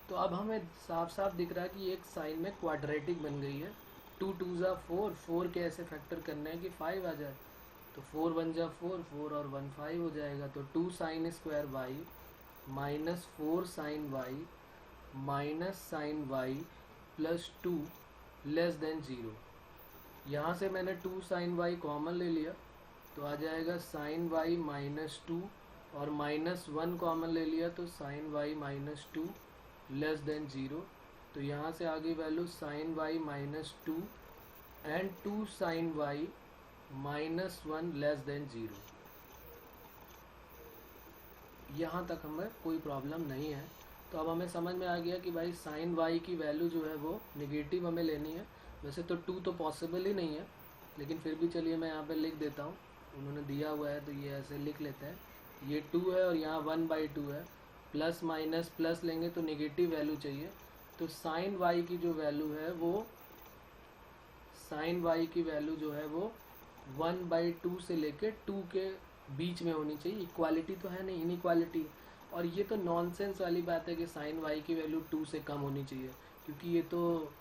तो अब हमें साफ साफ दिख रहा है कि एक साइन में क्वाड्रेटिक बन गई है। 2 2 जा 4, 4 के ऐसे फैक्टर करने हैं कि 5 आ जाए, तो 4 1 जा 4, 4 और 1 5 हो जाएगा। तो 2 sine square y minus 4 sine y minus sine y plus 2 less than 0। यहाँ से मैंने 2 साइन y कॉमन ले लिया तो आ जाएगा साइन y माइनस 2, और माइनस 1 कॉमन ले लिया तो sine y minus 2 less than 0। तो यहाँ से आगे value sine y minus 2 and 2 sine y minus 1 less than 0। यहाँ तक हमें कोई प्रॉब्लम नहीं है। तो अब हमें समझ में आ गया कि भाई साइन y की वैल्यू जो है वो निगेटिव हमें लेनी है। वैसे तो 2 तो पॉसिबल ही नहीं है, लेकिन फिर भी चलिए मैं यहाँ पे लिख देता हूँ, उन्होंने दिया हुआ है तो ये ऐसे लिख लेते हैं। ये 2 है और यहाँ 1/2 है, प्लस माइनस प्लस लेंगे तो निगेटिव वैल्यू चाहिए। तो साइन y की जो वैल्यू है वो, साइन y की वैल्यू जो है वो 1/2 से लेके 2 के बीच में होनी चाहिए। इक्वालिटी तो है नहीं, इनइक्वालिटी। और ये तो नॉनसेंस वाली बात है कि साइन y की वैल्यू 2 से कम होनी चाहिए, क्योंकि ये तो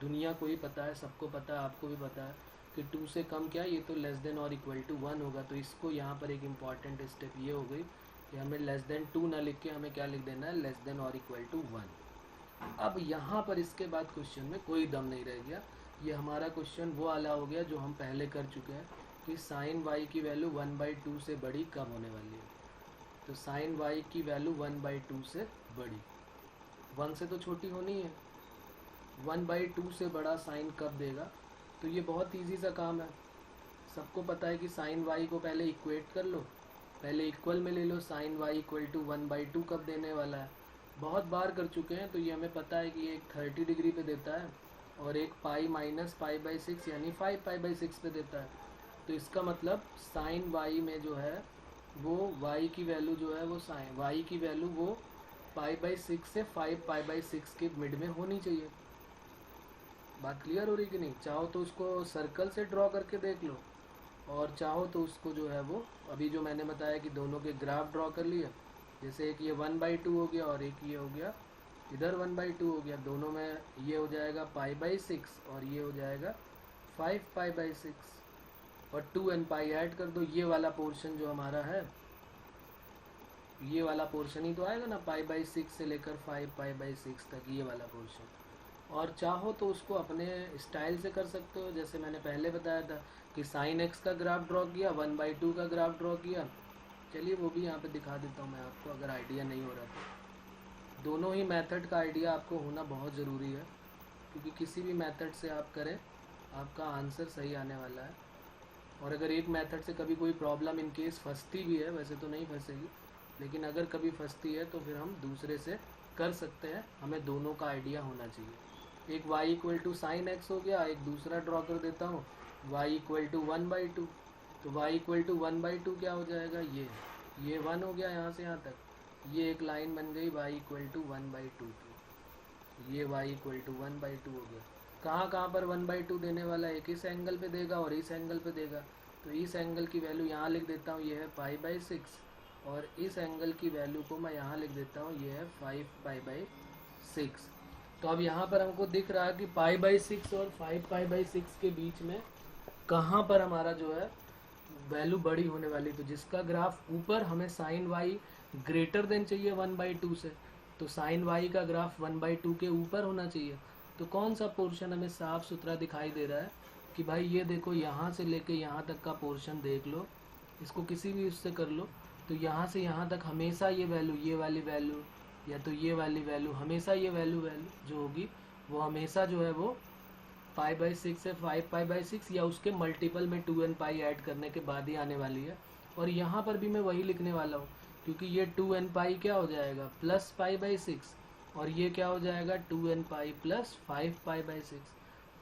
दुनिया को ही पता है, सबको पता है, आपको भी पता है कि 2 से कम क्या, ये तो लेस देन और इक्वल टू 1 होगा। तो इसको यहाँ पर एक इम्पॉर्टेंट स्टेप ये हो गई कि हमें लेस देन 2 ना लिख के हमें क्या लिख देना है, लेस देन और इक्वल टू 1। अब यहाँ पर इसके बाद क्वेश्चन में कोई दम नहीं रह गया। ये हमारा क्वेश्चन वो वाला हो गया जो हम पहले कर चुके हैं कि साइन y की वैल्यू 1/2 से बड़ी कब होने वाली है। तो साइन y की वैल्यू 1/2 से बड़ी, 1 से तो छोटी होनी है। 1/2 से बड़ा साइन कब देगा, तो ये बहुत ईजी सा काम है। सबको पता है कि साइन वाई को पहले इक्वेट कर लो, पहले इक्वल में ले लो, साइन वाई इक्वल टू 1/2 कब देने वाला है, बहुत बार कर चुके हैं। तो ये हमें पता है कि ये एक 30 डिग्री पे देता है और एक पाई माइनस पाई/6 यानी 5 पाई/6 पे देता है। तो इसका मतलब साइन वाई में जो है वो वाई की वैल्यू जो है वो साइन वाई की वैल्यू वो पाई/6 से 5 पाई/6 के मिड में होनी चाहिए। बात क्लियर हो रही कि नहीं? चाहो तो उसको सर्कल से ड्रॉ करके देख लो, और चाहो तो उसको जो है वो अभी जो मैंने बताया कि दोनों के ग्राफ ड्रॉ कर लिए, जैसे एक ये 1/2 हो गया और एक ये हो गया इधर 1/2 हो गया, दोनों में ये हो जाएगा पाई/6 और ये हो जाएगा 5 पाई/6 और 2n पाई ऐड कर दो। ये वाला पोर्शन जो हमारा है, ये वाला पोर्शन ही तो आएगा ना, पाई/6 से लेकर 5 पाई/6 तक ये वाला पोर्शन। और चाहो तो उसको अपने स्टाइल से कर सकते हो, जैसे मैंने पहले बताया था कि साइन एक्स का ग्राफ ड्रॉ किया, 1/2 का ग्राफ ड्रॉ किया। चलिए वो भी यहाँ पे दिखा देता हूँ मैं आपको, अगर आइडिया नहीं हो रहा तो। दोनों ही मेथड का आइडिया आपको होना बहुत ज़रूरी है, क्योंकि किसी भी मेथड से आप करें आपका आंसर सही आने वाला है। और अगर एक मेथड से कभी कोई प्रॉब्लम इन केस फंसती भी है, वैसे तो नहीं फंसेगी, लेकिन अगर कभी फंसती है तो फिर हम दूसरे से कर सकते हैं, हमें दोनों का आइडिया होना चाहिए। एक y equal to sine x हो गया, एक दूसरा ड्रॉ कर देता हूँ y इक्वल टू 1/2। तो y इक्वल टू 1/2 क्या हो जाएगा, ये 1 हो गया यहाँ से यहाँ तक, ये एक लाइन बन गई y इक्वल टू 1/2 की, ये y इक्वल टू 1/2 हो गया। कहाँ कहाँ पर 1/2 देने वाला है, एक इस एंगल पे देगा और इस एंगल पे देगा। तो इस एंगल की वैल्यू यहाँ लिख देता हूँ, ये है पाई/6, और इस एंगल की वैल्यू को मैं यहाँ लिख देता हूँ, ये है 5 पाई/6। तो अब यहाँ पर हमको दिख रहा है कि पाई/6 और 5 पाई/6 के बीच में कहाँ पर हमारा जो है वैल्यू बड़ी होने वाली। तो जिसका ग्राफ ऊपर हमें साइन वाई ग्रेटर देन चाहिए 1/2 से, तो साइन वाई का ग्राफ 1/2 के ऊपर होना चाहिए। तो कौन सा पोर्शन हमें साफ सुथरा दिखाई दे रहा है कि भाई ये देखो, यहाँ से लेके यहाँ तक का पोर्शन देख लो, इसको किसी भी उससे कर लो, तो यहाँ से यहाँ तक हमेशा ये वैल्यू, ये वाली वैल्यू या तो ये वाली वैल्यू, हमेशा ये वैल्यू जो होगी वो हमेशा जो है वो पाई/6 से 5 पाई/6 या उसके मल्टीपल में 2n पाई ऐड करने के बाद ही आने वाली है। और यहाँ पर भी मैं वही लिखने वाला हूँ, क्योंकि ये 2n पाई क्या हो जाएगा प्लस पाई/6, और ये क्या हो जाएगा 2n पाई प्लस 5 पाई/6।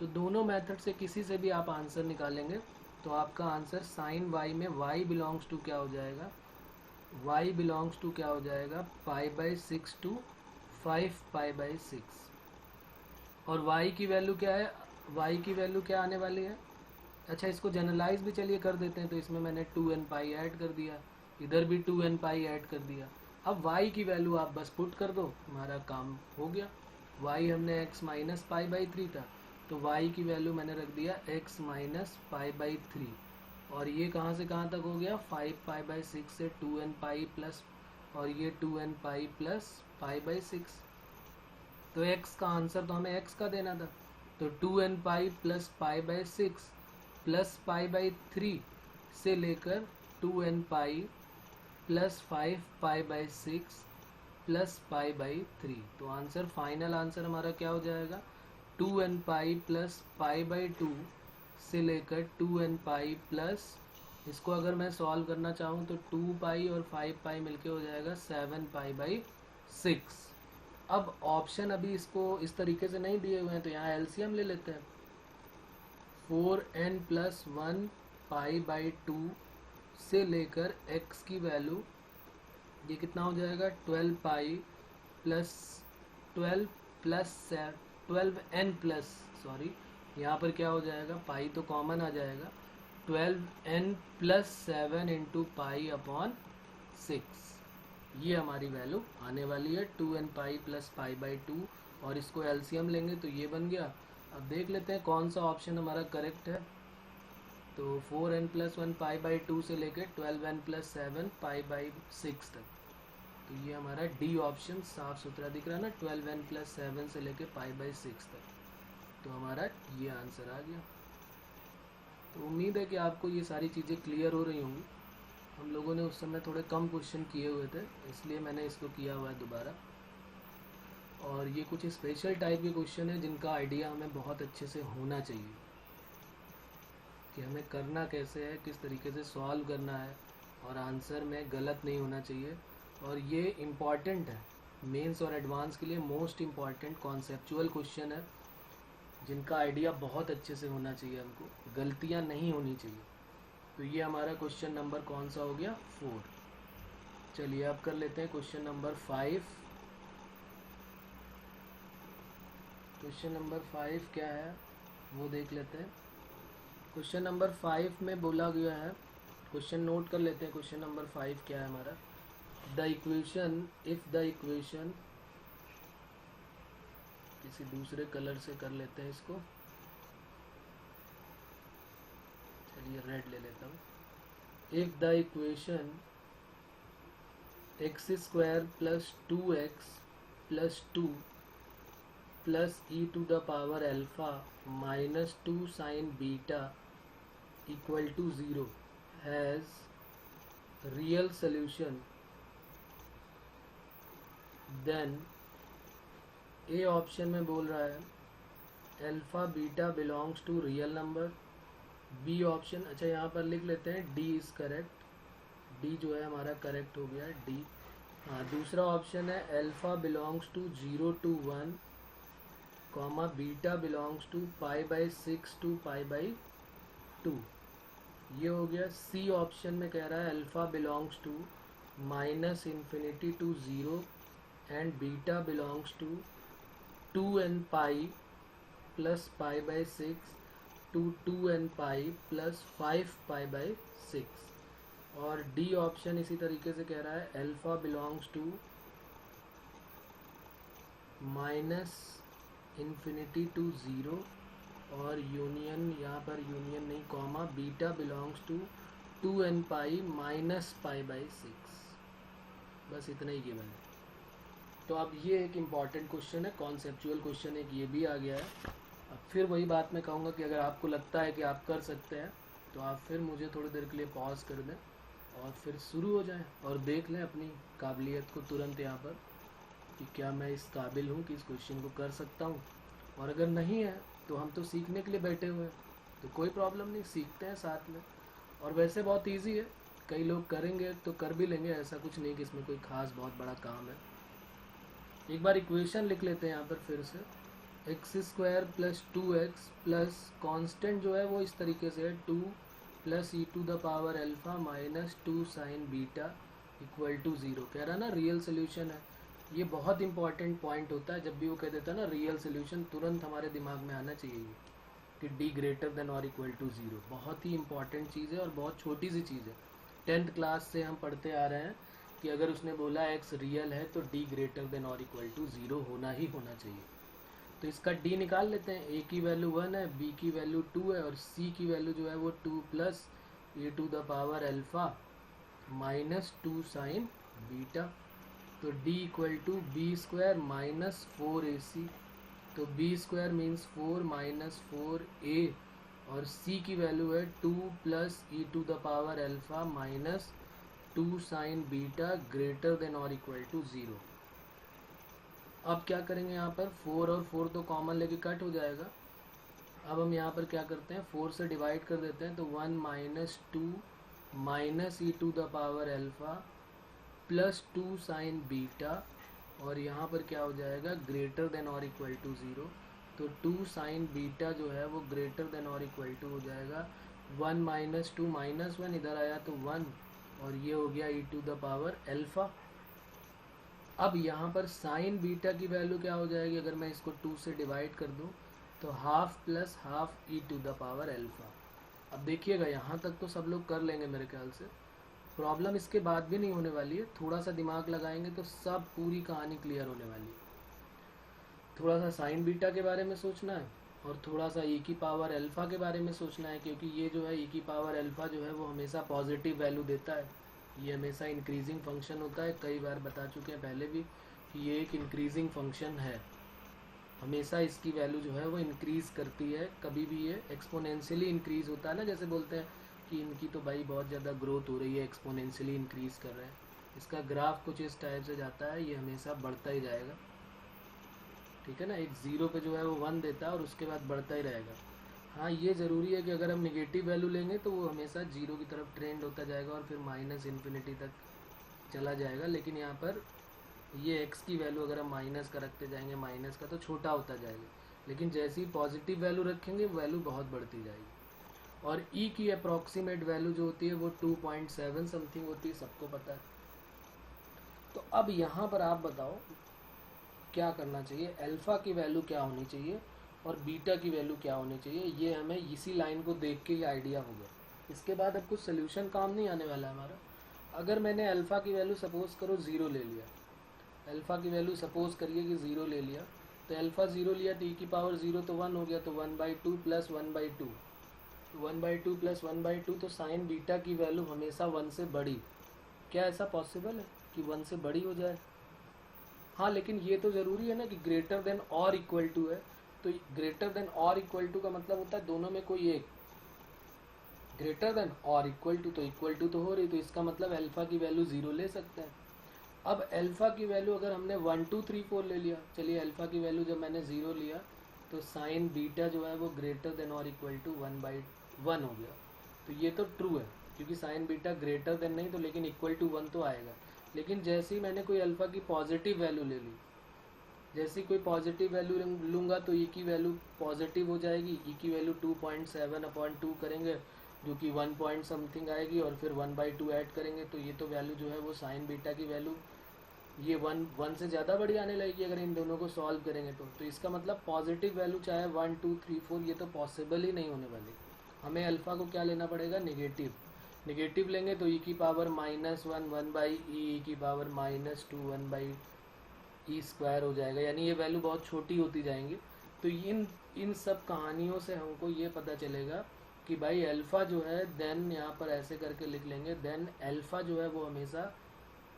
तो दोनों मेथड से किसी से भी आप आंसर निकालेंगे तो आपका आंसर साइन वाई में y बिलोंग्स टू क्या हो जाएगा, y बिलोंग्स टू क्या हो जाएगा पाई/6 टू 5 पाई/6। और y की वैल्यू क्या है, y की वैल्यू क्या आने वाली है। अच्छा, इसको जनरलाइज भी चलिए कर देते हैं। तो इसमें मैंने 2n पाई ऐड कर दिया, इधर भी 2n पाई ऐड कर दिया। अब y की वैल्यू आप बस पुट कर दो, हमारा काम हो गया। y हमने x माइनस पाई/3 था, तो y की वैल्यू मैंने रख दिया x माइनस पाई/3, और ये कहाँ से कहाँ तक हो गया 5 पाई/6 से 2n पाई प्लस, और ये 2n पाई प्लस पाई/6। तो x का आंसर तो हमें x का देना था, तो 2n पाई प्लस पाई/6 प्लस पाई/3 से लेकर 2n पाई प्लस 5 पाई/6 प्लस पाई/3। तो आंसर, फाइनल आंसर हमारा क्या हो जाएगा 2n पाई प्लस पाई/2 से लेकर 2n पाई प्लस, इसको अगर मैं सॉल्व करना चाहूँ तो 2 पाई और 5 पाई मिलके हो जाएगा 7 पाई/6। अब ऑप्शन अभी इसको इस तरीके से नहीं दिए हुए हैं, तो यहाँ एलसीएम ले लेते हैं। 4n प्लस 1 पाई/2 से लेकर x की वैल्यू, ये कितना हो जाएगा 12 pi plus 12n plus, sorry यहाँ पर क्या हो जाएगा, पाई तो कॉमन आ जाएगा, 12n प्लस 7 इंटू पाई/6। ये हमारी वैल्यू आने वाली है 2n पाई प्लस पाई/2, और इसको एलसीएम लेंगे तो ये बन गया। अब देख लेते हैं कौन सा ऑप्शन हमारा करेक्ट है। तो 4n प्लस 1 पाई/2 से लेकर 12n प्लस 7 पाई/6 तक, तो ये हमारा डी ऑप्शन साफ सुथरा दिख रहा है ना, 12n प्लस 7 से लेकर पाई/6 तक। तो हमारा ये आंसर आ गया। तो उम्मीद है कि आपको ये सारी चीज़ें क्लियर हो रही होंगी। हम लोगों ने उस समय थोड़े कम क्वेश्चन किए हुए थे, इसलिए मैंने इसको किया हुआ है दोबारा। और ये कुछ स्पेशल टाइप के क्वेश्चन है जिनका आइडिया हमें बहुत अच्छे से होना चाहिए कि हमें करना कैसे है, किस तरीके से सॉल्व करना है और आंसर में गलत नहीं होना चाहिए। और ये इम्पॉर्टेंट है, मेंस और एडवांस के लिए मोस्ट इम्पॉर्टेंट कॉन्सेप्चुअल क्वेश्चन है, जिनका आइडिया बहुत अच्छे से होना चाहिए, हमको गलतियाँ नहीं होनी चाहिए। तो ये हमारा क्वेश्चन नंबर कौन सा हो गया, 4। चलिए अब कर लेते हैं क्वेश्चन नंबर 5। क्वेश्चन नंबर 5 क्या है वो देख लेते हैं। क्वेश्चन नंबर 5 में बोला गया है, क्वेश्चन नोट कर लेते हैं। क्वेश्चन नंबर 5 क्या है हमारा, the equation, if the equation, किसी दूसरे कलर से कर लेते हैं इसको, चलिए रेड ले लेता हूँ। If the equation x square plus 2x plus 2 plus e to the power alpha minus 2 sine beta equal to 0 has real solution, then A option में बोल रहा है alpha beta belongs to real number. B option, अच्छा यहाँ पर लिख लेते हैं डी इज़ करेक्ट, डी जो है हमारा करेक्ट हो गया डी। हाँ, दूसरा ऑप्शन है alpha belongs to 0 to 1 comma beta belongs to π/6 to π/2, ये हो गया। सी ऑप्शन में कह रहा है alpha belongs to -∞ to 0 and beta belongs to 2n pi plus π/6 to 2n pi plus 5 π/6। और डी ऑप्शन इसी तरीके से कह रहा है अल्फा बिलोंग्स टू -∞ to 0 और यूनियन, यहाँ पर यूनियन नहीं comma beta belongs to 2n pi minus π/6। बस इतना ही गिवन है। तो अब ये एक इम्पॉर्टेंट क्वेश्चन है, कॉन्सेप्चुअल क्वेश्चन एक ये भी आ गया है। अब फिर वही बात मैं कहूँगा कि अगर आपको लगता है कि आप कर सकते हैं तो आप फिर मुझे थोड़ी देर के लिए पॉज कर दें और फिर शुरू हो जाएं और देख लें अपनी काबिलियत को तुरंत यहाँ पर कि क्या मैं इस काबिल हूँ कि इस क्वेश्चन को कर सकता हूँ। और अगर नहीं है तो हम तो सीखने के लिए बैठे हुए हैं, तो कोई प्रॉब्लम नहीं, सीखते हैं साथ में। और वैसे बहुत ईजी है, कई लोग करेंगे तो कर भी लेंगे, ऐसा कुछ नहीं कि इसमें कोई ख़ास बहुत बड़ा काम है। एक बार इक्वेशन लिख लेते हैं यहाँ पर फिर से, x square plus 2x plus constant जो है वो इस तरीके से है 2 plus e to the power alpha minus 2 sine beta equal to 0। कह रहा ना रियल सोल्यूशन है। ये बहुत इंपॉर्टेंट पॉइंट होता है, जब भी वो कह देता है ना रियल सोल्यूशन, तुरंत हमारे दिमाग में आना चाहिए कि d ग्रेटर देन और इक्वल टू 0। बहुत ही इंपॉर्टेंट चीज़ है और बहुत छोटी सी चीज़ है। 10th क्लास से हम पढ़ते आ रहे हैं कि अगर उसने बोला x रियल है तो d ग्रेटर देन और इक्वल टू 0 होना ही होना चाहिए। तो इसका d निकाल लेते हैं। a की वैल्यू 1 है, b की वैल्यू 2 है और c की वैल्यू जो है वो 2 plus e to the power alpha minus 2 sine beta. तो d equal to b square minus 4ac, तो b square means 4 minus 4a और c की वैल्यू है 2 plus e to the power alpha minus 2 sine beta greater than और equal to 0। अब क्या करेंगे, यहाँ पर 4 और 4 तो कॉमन लेके कट हो जाएगा। अब हम यहाँ पर क्या करते हैं, 4 से डिवाइड कर देते हैं, तो 1 minus 2 minus e to the power alpha plus 2 sine beta और यहाँ पर क्या हो जाएगा ग्रेटर देन और इक्वल टू 0। तो 2 साइन बीटा जो है वो ग्रेटर देन और इक्वल टू हो जाएगा 1 माइनस 2 माइनस 1, इधर आया तो 1 और ये हो गया ई टू द पावर अल्फा। अब यहाँ पर साइन बीटा की वैल्यू क्या हो जाएगी, अगर मैं इसको 2 से डिवाइड कर दूँ तो half plus half e to the power alpha. अब देखिएगा यहाँ तक तो सब लोग कर लेंगे मेरे ख्याल से, प्रॉब्लम इसके बाद भी नहीं होने वाली है। थोड़ा सा दिमाग लगाएंगे तो सब पूरी कहानी क्लियर होने वाली है। थोड़ा सा साइन बीटा के बारे में सोचना है और थोड़ा सा ई की पावर अल्फा के बारे में सोचना है, क्योंकि ये जो है ई की पावर अल्फा जो है वो हमेशा पॉजिटिव वैल्यू देता है, ये हमेशा इंक्रीजिंग फंक्शन होता है। कई बार बता चुके हैं पहले भी कि ये एक इंक्रीजिंग फंक्शन है, हमेशा इसकी वैल्यू जो है वो इंक्रीज़ करती है। कभी भी ये एक्सपोनेंशियली इंक्रीज़ होता है ना, जैसे बोलते हैं कि इनकी तो भाई बहुत ज़्यादा ग्रोथ हो रही है, एक्सपोनेंशियली इंक्रीज़ कर रहे हैं। इसका ग्राफ कुछ इस टाइप से जाता है, ये हमेशा बढ़ता ही जाएगा, ठीक है ना। एक 0 पे जो है वो 1 देता है और उसके बाद बढ़ता ही रहेगा। हाँ, ये ज़रूरी है कि अगर हम निगेटिव वैल्यू लेंगे तो वो हमेशा जीरो की तरफ ट्रेंड होता जाएगा और फिर माइनस इन्फिनिटी तक चला जाएगा। लेकिन यहाँ पर ये एक्स की वैल्यू अगर हम माइनस का रखते जाएंगे, माइनस का, तो छोटा होता जाएगा। लेकिन जैसे ही पॉजिटिव वैल्यू रखेंगे वैल्यू बहुत बढ़ती जाएगी। और ई की अप्रॉक्सीमेट वैल्यू जो होती है वो 2.7 समथिंग होती है, सबको पता है। तो अब यहाँ पर आप बताओ क्या करना चाहिए, अल्फ़ा की वैल्यू क्या होनी चाहिए और बीटा की वैल्यू क्या होनी चाहिए। ये हमें इसी लाइन को देख के ही आइडिया हो गया। इसके बाद अब कुछ सोल्यूशन काम नहीं आने वाला हमारा। अगर मैंने अल्फ़ा की वैल्यू सपोज़ करो 0 ले लिया, अल्फ़ा की वैल्यू सपोज़ करिए कि 0 ले लिया, तो अल्फ़ा 0 लिया तो e⁻0 तो 1 हो गया, तो 1/2 प्लस 1/2, 1/2 प्लस 1/2, तो साइन बीटा की वैल्यू हमेशा 1 से बड़ी। क्या ऐसा पॉसिबल है कि 1 से बड़ी हो जाए? हाँ, लेकिन ये तो ज़रूरी है ना कि ग्रेटर देन और इक्वल टू है। तो ग्रेटर देन और इक्वल टू का मतलब होता है दोनों में कोई एक। ग्रेटर देन और इक्वल टू, तो इक्वल टू तो हो रही, तो इसका मतलब अल्फ़ा की वैल्यू 0 ले सकते हैं। अब अल्फ़ा की वैल्यू अगर हमने 1 2 3 4 ले लिया, चलिए अल्फ़ा की वैल्यू जब मैंने 0 लिया तो साइन बीटा जो है वो ग्रेटर देन और इक्वल टू 1/1 हो गया। तो ये तो ट्रू है क्योंकि साइन बीटा ग्रेटर देन नहीं तो लेकिन इक्वल टू 1 तो आएगा। लेकिन जैसे ही मैंने कोई अल्फ़ा की पॉजिटिव वैल्यू ले ली, जैसे कोई पॉजिटिव वैल्यू लूँगा तो ई की वैल्यू पॉजिटिव हो जाएगी। ई की वैल्यू 2.7/2 करेंगे जो कि 1 पॉइंट समथिंग आएगी और फिर 1/2 ऐड करेंगे तो ये तो वैल्यू जो है वो साइन बीटा की वैल्यू ये 1 से ज़्यादा बड़ी आने लगेगी अगर इन दोनों को सॉल्व करेंगे तो इसका मतलब पॉजिटिव वैल्यू चाहे 1 2 3 4 ये तो पॉसिबल ही नहीं होने वाली। हमें अल्फ़ा को क्या लेना पड़ेगा, निगेटिव। निगेटिव लेंगे तो ई की पावर -1 1/e, ई की पावर -2 1/e² हो जाएगा, यानी ये वैल्यू बहुत छोटी होती जाएंगी। तो इन सब कहानियों से हमको ये पता चलेगा कि भाई अल्फ़ा जो है देन यहाँ पर ऐसे करके लिख लेंगे, देन अल्फ़ा जो है वो हमेशा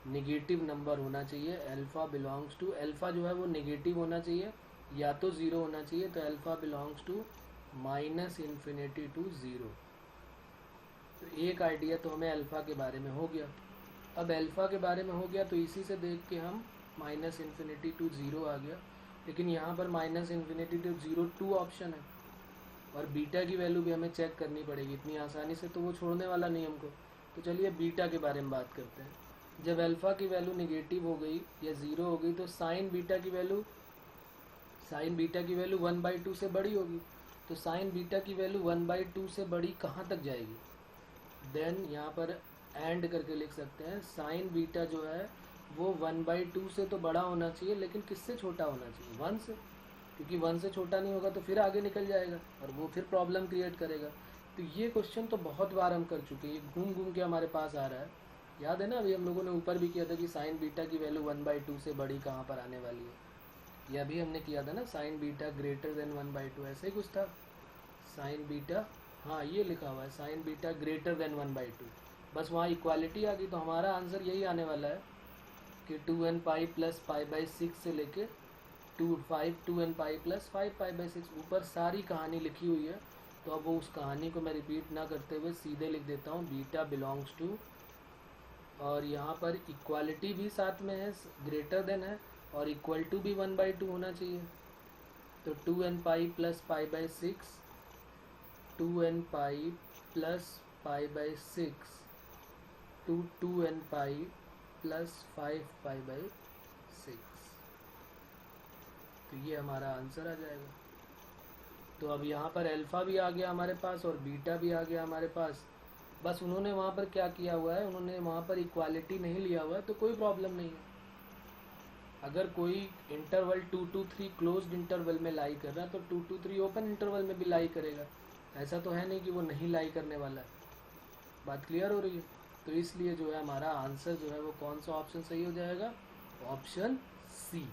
निगेटिव नंबर होना चाहिए। अल्फ़ा बिलोंग्स टू, अल्फ़ा जो है वो निगेटिव होना चाहिए या तो 0 होना चाहिए। तो अल्फ़ा बिलोंग्स टू -∞ टू 0। तो एक आइडिया तो हमें अल्फ़ा के बारे में हो गया। अब अल्फ़ा के बारे में हो गया तो इसी से देख के हम -∞ टू 0 आ गया। लेकिन यहाँ पर -∞ टू 0 2 ऑप्शन है और बीटा की वैल्यू भी हमें चेक करनी पड़ेगी। इतनी आसानी से तो वो छोड़ने वाला नहीं हमको। तो चलिए बीटा के बारे में बात करते हैं। जब अल्फ़ा की वैल्यू निगेटिव हो गई या 0 हो गई तो साइन बीटा की वैल्यू 1/2 से बड़ी होगी। तो साइन बीटा की वैल्यू 1/2 से बड़ी कहाँ तक जाएगी, देन यहाँ पर एंड करके लिख सकते हैं साइन बीटा जो है वो 1/2 से तो बड़ा होना चाहिए, लेकिन किससे छोटा होना चाहिए, 1 से। क्योंकि 1 से छोटा नहीं होगा तो फिर आगे निकल जाएगा और वो फिर प्रॉब्लम क्रिएट करेगा। तो ये क्वेश्चन तो बहुत बार हम कर चुके हैं, ये घूम घूम के हमारे पास आ रहा है। याद है ना, अभी हम लोगों ने ऊपर भी किया था कि साइन बीटा की वैल्यू 1/2 से बड़ी कहाँ पर आने वाली है। यह भी हमने किया था ना, साइन बीटा ग्रेटर देन 1/2, ऐसे ही कुछ था। साइन बीटा, हाँ ये लिखा हुआ है साइन बीटा ग्रेटर देन 1/2, बस वहाँ इक्वालिटी आ गई। तो हमारा आंसर यही आने वाला है कि 2n पाई प्लस π/6 से लेके 2n पाई प्लस 5π/6। ऊपर सारी कहानी लिखी हुई है तो अब वो उस कहानी को मैं रिपीट ना करते हुए सीधे लिख देता हूँ, बीटा बिलोंग्स टू, और यहाँ पर इक्वालिटी भी साथ में है, ग्रेटर देन है और इक्वल टू भी 1/2 होना चाहिए। तो 2n pi plus π/6, 2n pi plus π/6 to 2n pi plus 5π/6। तो ये हमारा आंसर आ जाएगा। तो अब यहाँ पर अल्फ़ा भी आ गया हमारे पास और बीटा भी आ गया हमारे पास। बस उन्होंने वहाँ पर क्या किया हुआ है, उन्होंने वहाँ पर इक्वालिटी नहीं लिया हुआ है, तो कोई प्रॉब्लम नहीं है। अगर कोई इंटरवल 2 to 3 क्लोज्ड इंटरवल में लाई कर रहा है तो 2 to 3 ओपन इंटरवल में भी लाई करेगा। ऐसा तो है नहीं कि वो नहीं लाई करने वाला है। बात क्लियर हो रही है? तो इसलिए जो है हमारा आंसर जो है वो कौन सा ऑप्शन सही हो जाएगा, ऑप्शन सी।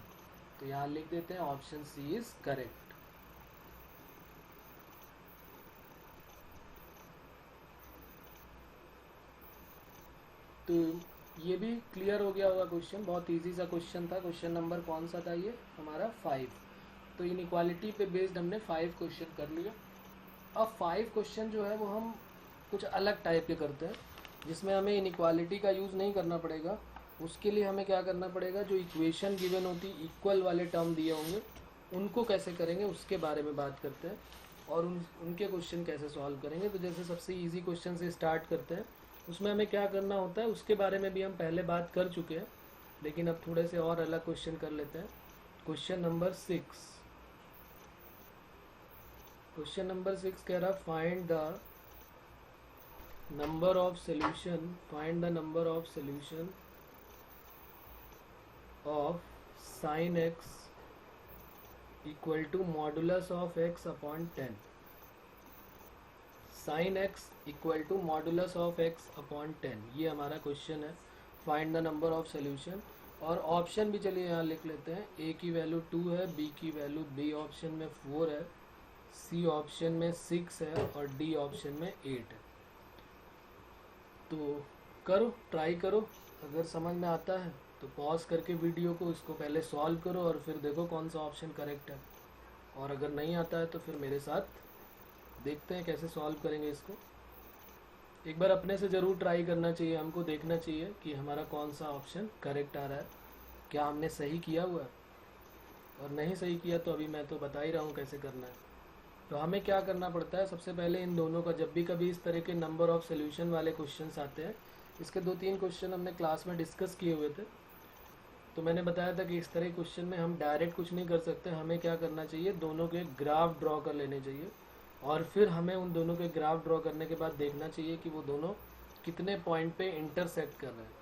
तो यहाँ लिख देते हैं ऑप्शन सी इज करेक्ट। तो ये भी क्लियर हो गया होगा क्वेश्चन, बहुत इजी सा क्वेश्चन था। क्वेश्चन नंबर कौन सा था ये हमारा 5। तो इनइक्वालिटी पे बेस्ड हमने 5 क्वेश्चन कर लिया। अब 5 क्वेश्चन जो है वो हम कुछ अलग टाइप के करते हैं जिसमें हमें इनइक्वालिटी का यूज़ नहीं करना पड़ेगा। उसके लिए हमें क्या करना पड़ेगा, जो इक्वेशन गिवन होती इक्वल वाले टर्म दिए होंगे उनको कैसे करेंगे उसके बारे में बात करते हैं। और उनके क्वेश्चन कैसे सॉल्व करेंगे। तो जैसे सबसे इजी क्वेश्चन से स्टार्ट करते हैं, उसमें हमें क्या करना होता है उसके बारे में भी हम पहले बात कर चुके हैं, लेकिन अब थोड़े से और अलग क्वेश्चन कर लेते हैं। क्वेश्चन नंबर 6, क्वेश्चन नंबर 6 कह रहा find the number of solution, find the number of solution of sine x equal to modulus of x upon 10। Sine x equal to modulus of x upon 10, ये हमारा question है। Find the number of solution, और option भी चलिए यहाँ लिख लेते हैं। ए की वैल्यू 2 है, बी की वैल्यू बी ऑप्शन में 4 है, सी ऑप्शन में 6 है और डी ऑप्शन में 8 है। तो करो, ट्राई करो, अगर समझ में आता है तो पॉज करके वीडियो को इसको पहले सॉल्व करो और फिर देखो कौन सा ऑप्शन करेक्ट है, और अगर नहीं आता है तो फिर मेरे साथ देखते हैं कैसे सॉल्व करेंगे इसको। एक बार अपने से ज़रूर ट्राई करना चाहिए, हमको देखना चाहिए कि हमारा कौन सा ऑप्शन करेक्ट आ रहा है, क्या हमने सही किया हुआ है, और नहीं सही किया तो अभी मैं तो बता ही रहा हूँ कैसे करना है। तो हमें क्या करना पड़ता है, सबसे पहले इन दोनों का, जब भी कभी इस तरह के नंबर ऑफ सोल्यूशन वाले क्वेश्चंस आते हैं, इसके 2-3 क्वेश्चन हमने क्लास में डिस्कस किए हुए थे, तो मैंने बताया था कि इस तरह के क्वेश्चन में हम डायरेक्ट कुछ नहीं कर सकते, हमें क्या करना चाहिए, दोनों के ग्राफ ड्रॉ कर लेने चाहिए, और फिर हमें उन दोनों के ग्राफ ड्रॉ करने के बाद देखना चाहिए कि वो दोनों कितने पॉइंट पे इंटरसेक्ट कर रहे हैं,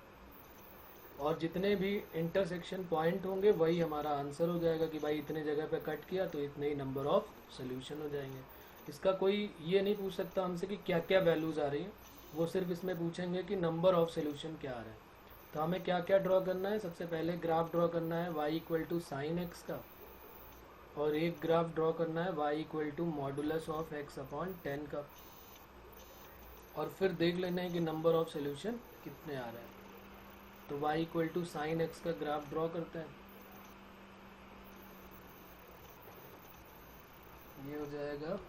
और जितने भी इंटरसेक्शन पॉइंट होंगे वही हमारा आंसर हो जाएगा कि भाई इतने जगह पे कट किया तो इतने ही नंबर ऑफ सोल्यूशन हो जाएंगे। इसका कोई ये नहीं पूछ सकता हमसे कि क्या क्या वैल्यूज़ आ रही हैं, वो सिर्फ इसमें पूछेंगे कि नंबर ऑफ सोल्यूशन क्या आ रहा है। तो हमें क्या क्या ड्रॉ करना है, सबसे पहले ग्राफ ड्रॉ करना है y equal to sine x का, और एक ग्राफ ड्रॉ करना है y equal to modulus of x upon 10 का, और फिर देख लेना है कि नंबर ऑफ सोल्यूशन कितने आ रहे हैं। तो y equal to sine x का ग्राफ ड्रॉ करते हैं, ये हो जाएगा,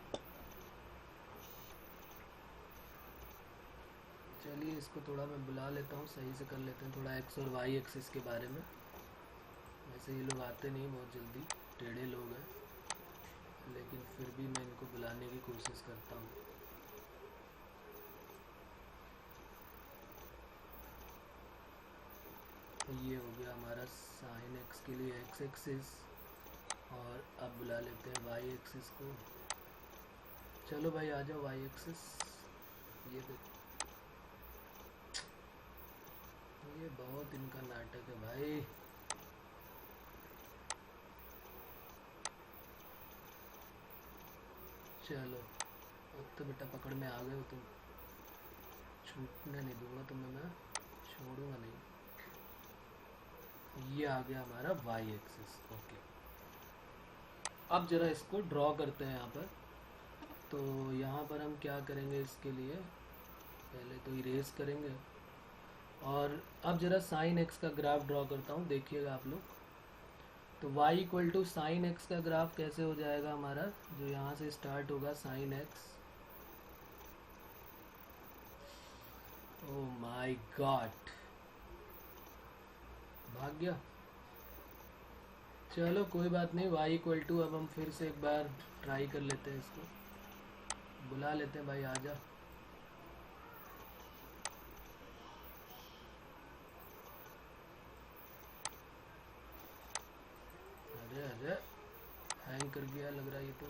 चलिए इसको थोड़ा मैं बुला लेता हूँ, सही से कर लेते हैं थोड़ा x और y एक्सिस के बारे में। वैसे ये लोग आते नहीं बहुत जल्दी, टेढ़े लोग हैं, लेकिन फिर भी मैं इनको बुलाने की कोशिश करता हूँ। ये हो गया हमारा साइन एक्स के लिए x एक्सिस, और अब बुला लेते हैं y एक्सिस को। चलो भाई आ जाओ y एक्सिस, ये देखो, ये बहुत इनका नाटक है भाई। चलो अब तो बेटा पकड़ में आ गए हो तुम, छूटने नहीं दूंगा तुम्हें, मैं छोड़ूंगा नहीं। ये आ गया हमारा y एक्सिस, ओके। अब जरा इसको ड्रॉ करते हैं यहाँ पर। तो यहाँ पर हम क्या करेंगे, इसके लिए पहले तो इरेज करेंगे, और अब जरा साइन एक्स का ग्राफ ड्रॉ करता हूँ, देखिएगा आप लोग। तो y equal to sine x का ग्राफ कैसे हो जाएगा हमारा, जो यहाँ से स्टार्ट होगा sine x, oh my god भाग गया। चलो कोई बात नहीं, y इक्वल टू, अब हम फिर से एक बार ट्राई कर लेते हैं, इसको बुला लेते हैं भाई, आजा। अरे अरे हैंग कर गया लग रहा है ये तो।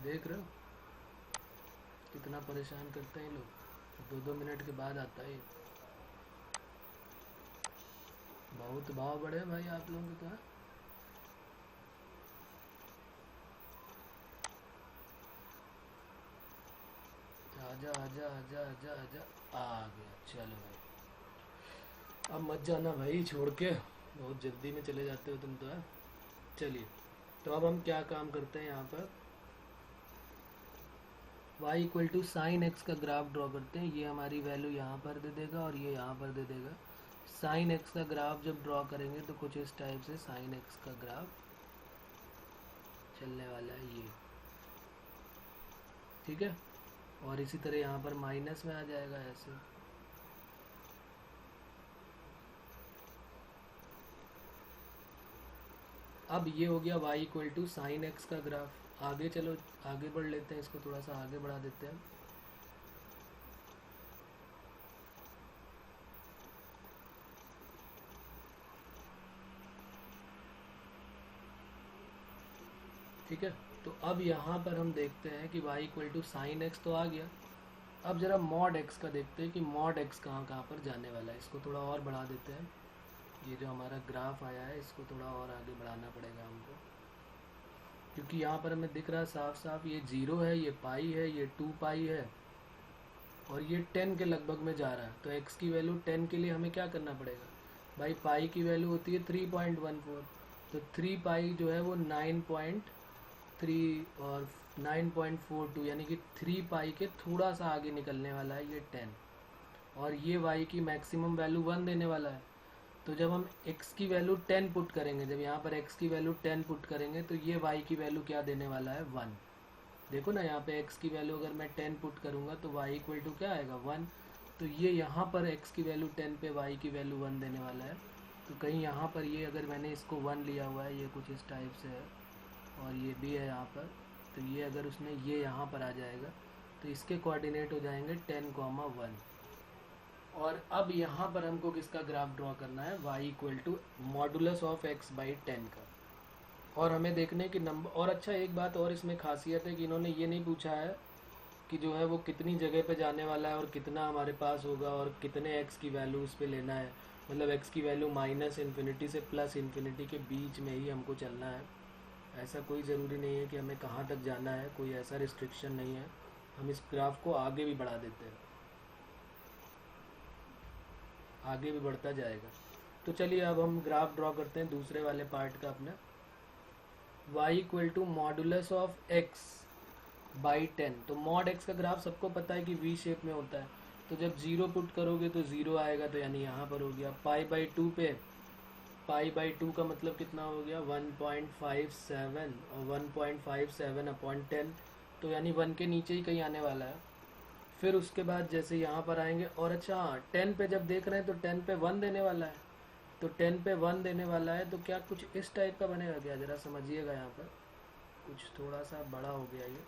देख रहे हो कितना परेशान करते हैं लोग, 2-2 मिनट के बाद आता है। बहुत भाव बढ़े भाई आप लोगों के, तो आजा आजा आजा आजा आजा, आ गया। चलो भाई अब मत जाना भाई छोड़ के, बहुत जल्दी में चले जाते हो तुम तो है। चलिए तो अब हम क्या काम करते हैं यहाँ पर, y equal to sine x का ग्राफ ड्रॉ करते हैं। ये हमारी वैल्यू यहाँ पर दे देगा और ये यहाँ पर दे देगा। साइन एक्स का ग्राफ जब ड्रॉ करेंगे तो कुछ इस टाइप से साइन एक्स का ग्राफ चलने वाला है ये, ठीक है। और इसी तरह यहाँ पर माइनस में आ जाएगा ऐसे। अब ये हो गया y equal to sine x का ग्राफ। आगे चलो, आगे बढ़ लेते हैं, इसको थोड़ा सा आगे बढ़ा देते हैं। ठीक है, तो अब यहाँ पर हम देखते हैं कि y equal to sine x तो आ गया। अब जरा मॉड एक्स का देखते हैं कि मॉड एक्स कहाँ कहाँ पर जाने वाला है। इसको थोड़ा और बढ़ा देते हैं। ये जो हमारा ग्राफ आया है इसको थोड़ा और आगे बढ़ाना पड़ेगा हमको, क्योंकि यहाँ पर हमें दिख रहा है साफ साफ ये 0 है, ये पाई है, ये 2 पाई है और ये 10 के लगभग में जा रहा है। तो x की वैल्यू 10 के लिए हमें क्या करना पड़ेगा भाई, पाई की वैल्यू होती है 3.14, तो 3 पाई जो है वो 9.3 और 9.42 यानी कि 3 पाई के थोड़ा सा आगे निकलने वाला है ये 10, और ये y की मैक्सिमम वैल्यू 1 देने वाला है। तो जब हम x की वैल्यू 10 पुट करेंगे, जब यहाँ पर x की वैल्यू 10 पुट करेंगे तो ये y की वैल्यू क्या देने वाला है, 1। देखो ना यहाँ पे x की वैल्यू अगर मैं 10 पुट करूँगा तो y इक्वल टू क्या आएगा, 1। तो ये यहाँ पर x की वैल्यू 10 पे y की वैल्यू 1 देने वाला है। तो कहीं यहाँ पर ये अगर मैंने इसको 1 लिया हुआ है, ये कुछ इस टाइप से है और ये भी है यहाँ पर, तो ये अगर उसने ये यहाँ पर आ जाएगा तो इसके कोऑर्डिनेट हो जाएंगे 10,1। और अब यहाँ पर हमको किसका ग्राफ ड्रॉ करना है, y equal to modulus of x by 10 का। और हमें देखने की नंबर, और अच्छा एक बात और इसमें खासियत है कि इन्होंने ये नहीं पूछा है कि जो है वो कितनी जगह पे जाने वाला है और कितना हमारे पास होगा और कितने x की वैल्यू उस पर लेना है। मतलब x की वैल्यू -इन्फिनिटी से +इन्फिनिटी के बीच में ही हमको चलना है। ऐसा कोई ज़रूरी नहीं है कि हमें कहाँ तक जाना है, कोई ऐसा रिस्ट्रिक्शन नहीं है। हम इस ग्राफ को आगे भी बढ़ा देते हैं, आगे भी बढ़ता जाएगा। तो चलिए अब हम ग्राफ ड्रॉ करते हैं दूसरे वाले पार्ट का अपना। y equal to modulus of x by 10। तो मॉड x का ग्राफ सबको पता है कि v शेप में होता है। तो जब 0 पुट करोगे तो 0 आएगा, तो यानी यहाँ पर हो गया। पाई बाई 2 पे, पाई बाई 2 का मतलब कितना हो गया, 1.57, और 1.57 अपॉन 10, तो यानी 1 के नीचे ही कहीं आने वाला है। फिर उसके बाद जैसे यहाँ पर आएंगे, और अच्छा 10 पे जब देख रहे हैं तो 10 पे 1 देने वाला है। तो 10 पे 1 देने वाला है तो क्या कुछ इस टाइप का बनेगा क्या, ज़रा समझिएगा। यहाँ पर कुछ थोड़ा सा बड़ा हो गया, ये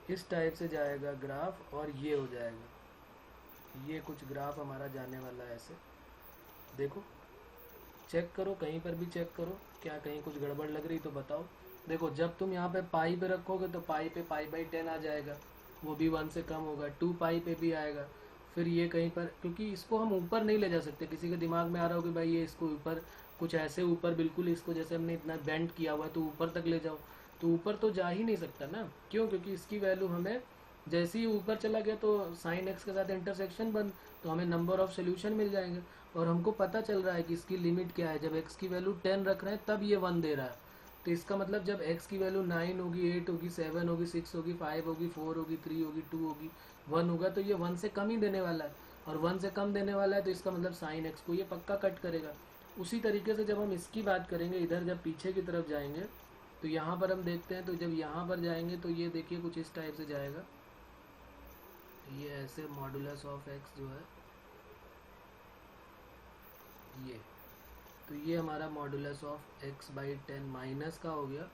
इस टाइप से जाएगा ग्राफ और ये हो जाएगा। ये कुछ ग्राफ हमारा जाने वाला है ऐसे। देखो चेक करो, कहीं पर भी चेक करो, क्या कहीं कुछ गड़बड़ लग रही तो बताओ। देखो जब तुम यहाँ पे पाई पे रखोगे तो पाई पे पाई बाई 10 आ जाएगा, वो भी 1 से कम होगा। 2 पाई पे भी आएगा। फिर ये कहीं पर, क्योंकि इसको हम ऊपर नहीं ले जा सकते, किसी के दिमाग में आ रहा हो कि भाई ये इसको ऊपर कुछ ऐसे ऊपर बिल्कुल इसको जैसे हमने इतना बेंड किया हुआ है तो ऊपर तक ले जाओ, तो ऊपर तो जा ही नहीं सकता ना। क्यों, क्योंकि इसकी वैल्यू हमें जैसे ही ऊपर चला गया तो साइन एक्स के साथ इंटरसेक्शन बन, तो हमें नंबर ऑफ सोल्यूशन मिल जाएंगे। और हमको पता चल रहा है कि इसकी लिमिट क्या है, जब एक्स की वैल्यू 10 रख रहे हैं तब ये 1 दे रहा है। तो इसका मतलब जब x की वैल्यू 9 होगी, 8 होगी, 7 होगी, 6 होगी, 5 होगी, 4 होगी, 3 होगी, 2 होगी, 1 होगा, तो ये 1 से कम ही देने वाला है। और 1 से कम देने वाला है तो इसका मतलब साइन x को ये पक्का कट करेगा। उसी तरीके से जब हम इसकी बात करेंगे, इधर जब पीछे की तरफ जाएंगे तो यहाँ पर हम देखते हैं, तो जब यहाँ पर जाएंगे तो ये देखिए कुछ इस टाइप से जाएगा। ये ऐसे मॉडुलस ऑफ x जो है ये, तो ये हमारा modulus of x by 10 minus का हो गया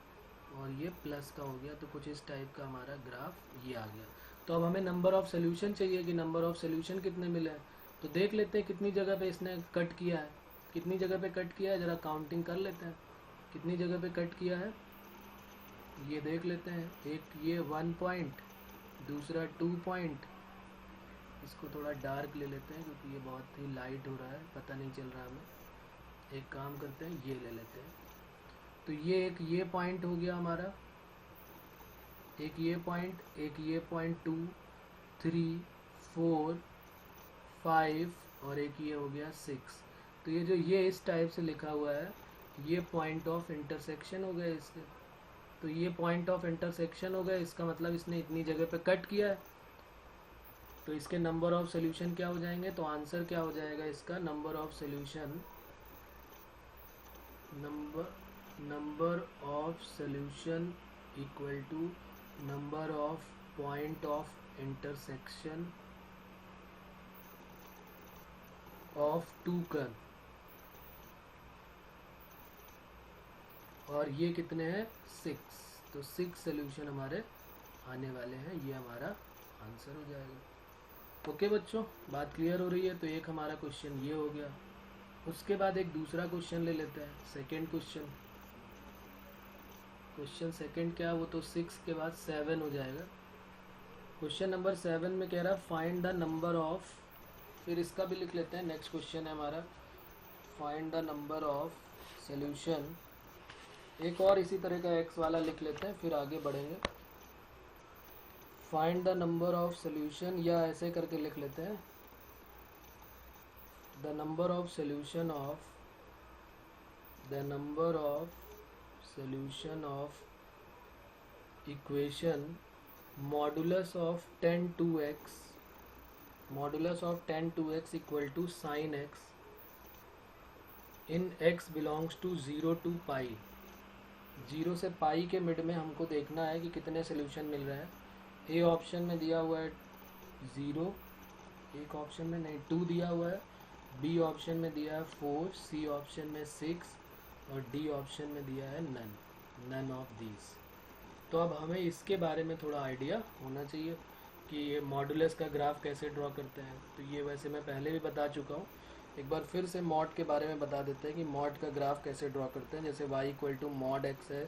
और ये प्लस का हो गया। तो कुछ इस टाइप का हमारा ग्राफ ये आ गया। तो अब हमें नंबर ऑफ सोल्यूशन चाहिए कि नंबर ऑफ सोल्यूशन कितने मिले हैं। तो देख लेते हैं कितनी जगह पे इसने कट किया है, कितनी जगह पे कट किया है, ज़रा काउंटिंग कर लेते हैं कितनी जगह पे कट किया है। ये देख लेते हैं, एक ये 1 पॉइंट, दूसरा 2 पॉइंट। इसको थोड़ा डार्क ले लेते हैं क्योंकि ये बहुत ही लाइट हो रहा है, पता नहीं चल रहा हमें। एक काम करते हैं, ये ले लेते हैं। तो ये एक ये पॉइंट हो गया हमारा, एक ये पॉइंट, एक ये पॉइंट, 2, 3, 4, 5 और एक ये हो गया 6। तो ये जो ये इस टाइप से लिखा हुआ है, ये पॉइंट ऑफ इंटरसेक्शन हो गया इसके। तो ये पॉइंट ऑफ इंटरसेक्शन हो गया, इसका मतलब इसने इतनी जगह पे कट किया है। तो इसके नंबर ऑफ सोल्यूशन क्या हो जाएंगे, तो आंसर क्या हो जाएगा इसका, number of solution, number of solution equal to number of point of intersection of two curve. और ये कितने हैं, 6। तो 6 सोल्यूशन हमारे आने वाले हैं, ये हमारा आंसर हो जाएगा। ओके बच्चों, बात क्लियर हो रही है। तो एक हमारा क्वेश्चन ये हो गया। उसके बाद एक दूसरा क्वेश्चन ले लेते हैं, सेकंड क्वेश्चन। क्वेश्चन सेकंड क्या, वो तो 6 के बाद 7 हो जाएगा। क्वेश्चन नंबर 7 में कह रहा है फाइंड द नंबर ऑफ, फिर इसका भी लिख लेते हैं, नेक्स्ट क्वेश्चन है हमारा, find the number of solution. एक और इसी तरह का एक्स वाला लिख लेते हैं, फिर आगे बढ़ेंगे। Find the number of solution, या ऐसे करके लिख लेते हैं, the number of solution of, the number of solution of equation modulus of tan 2x, modulus of tan 2x equal to sine x in x belongs to 0 to pi. 0 से पाई के mid में हमको देखना है कि कितने सोल्यूशन मिल रहे हैं। ए ऑप्शन में दिया हुआ है 0, एक ऑप्शन में नहीं 2 दिया हुआ है, बी ऑप्शन में दिया है 4, सी ऑप्शन में 6 और डी ऑप्शन में दिया है नन ऑफ दीज। तो अब हमें इसके बारे में थोड़ा आइडिया होना चाहिए कि ये मॉडुलस का ग्राफ कैसे ड्रॉ करते हैं। तो ये वैसे मैं पहले भी बता चुका हूँ, एक बार फिर से मॉड के बारे में बता देते हैं कि मॉड का ग्राफ कैसे ड्रॉ करते हैं। जैसे y equal to mod x है,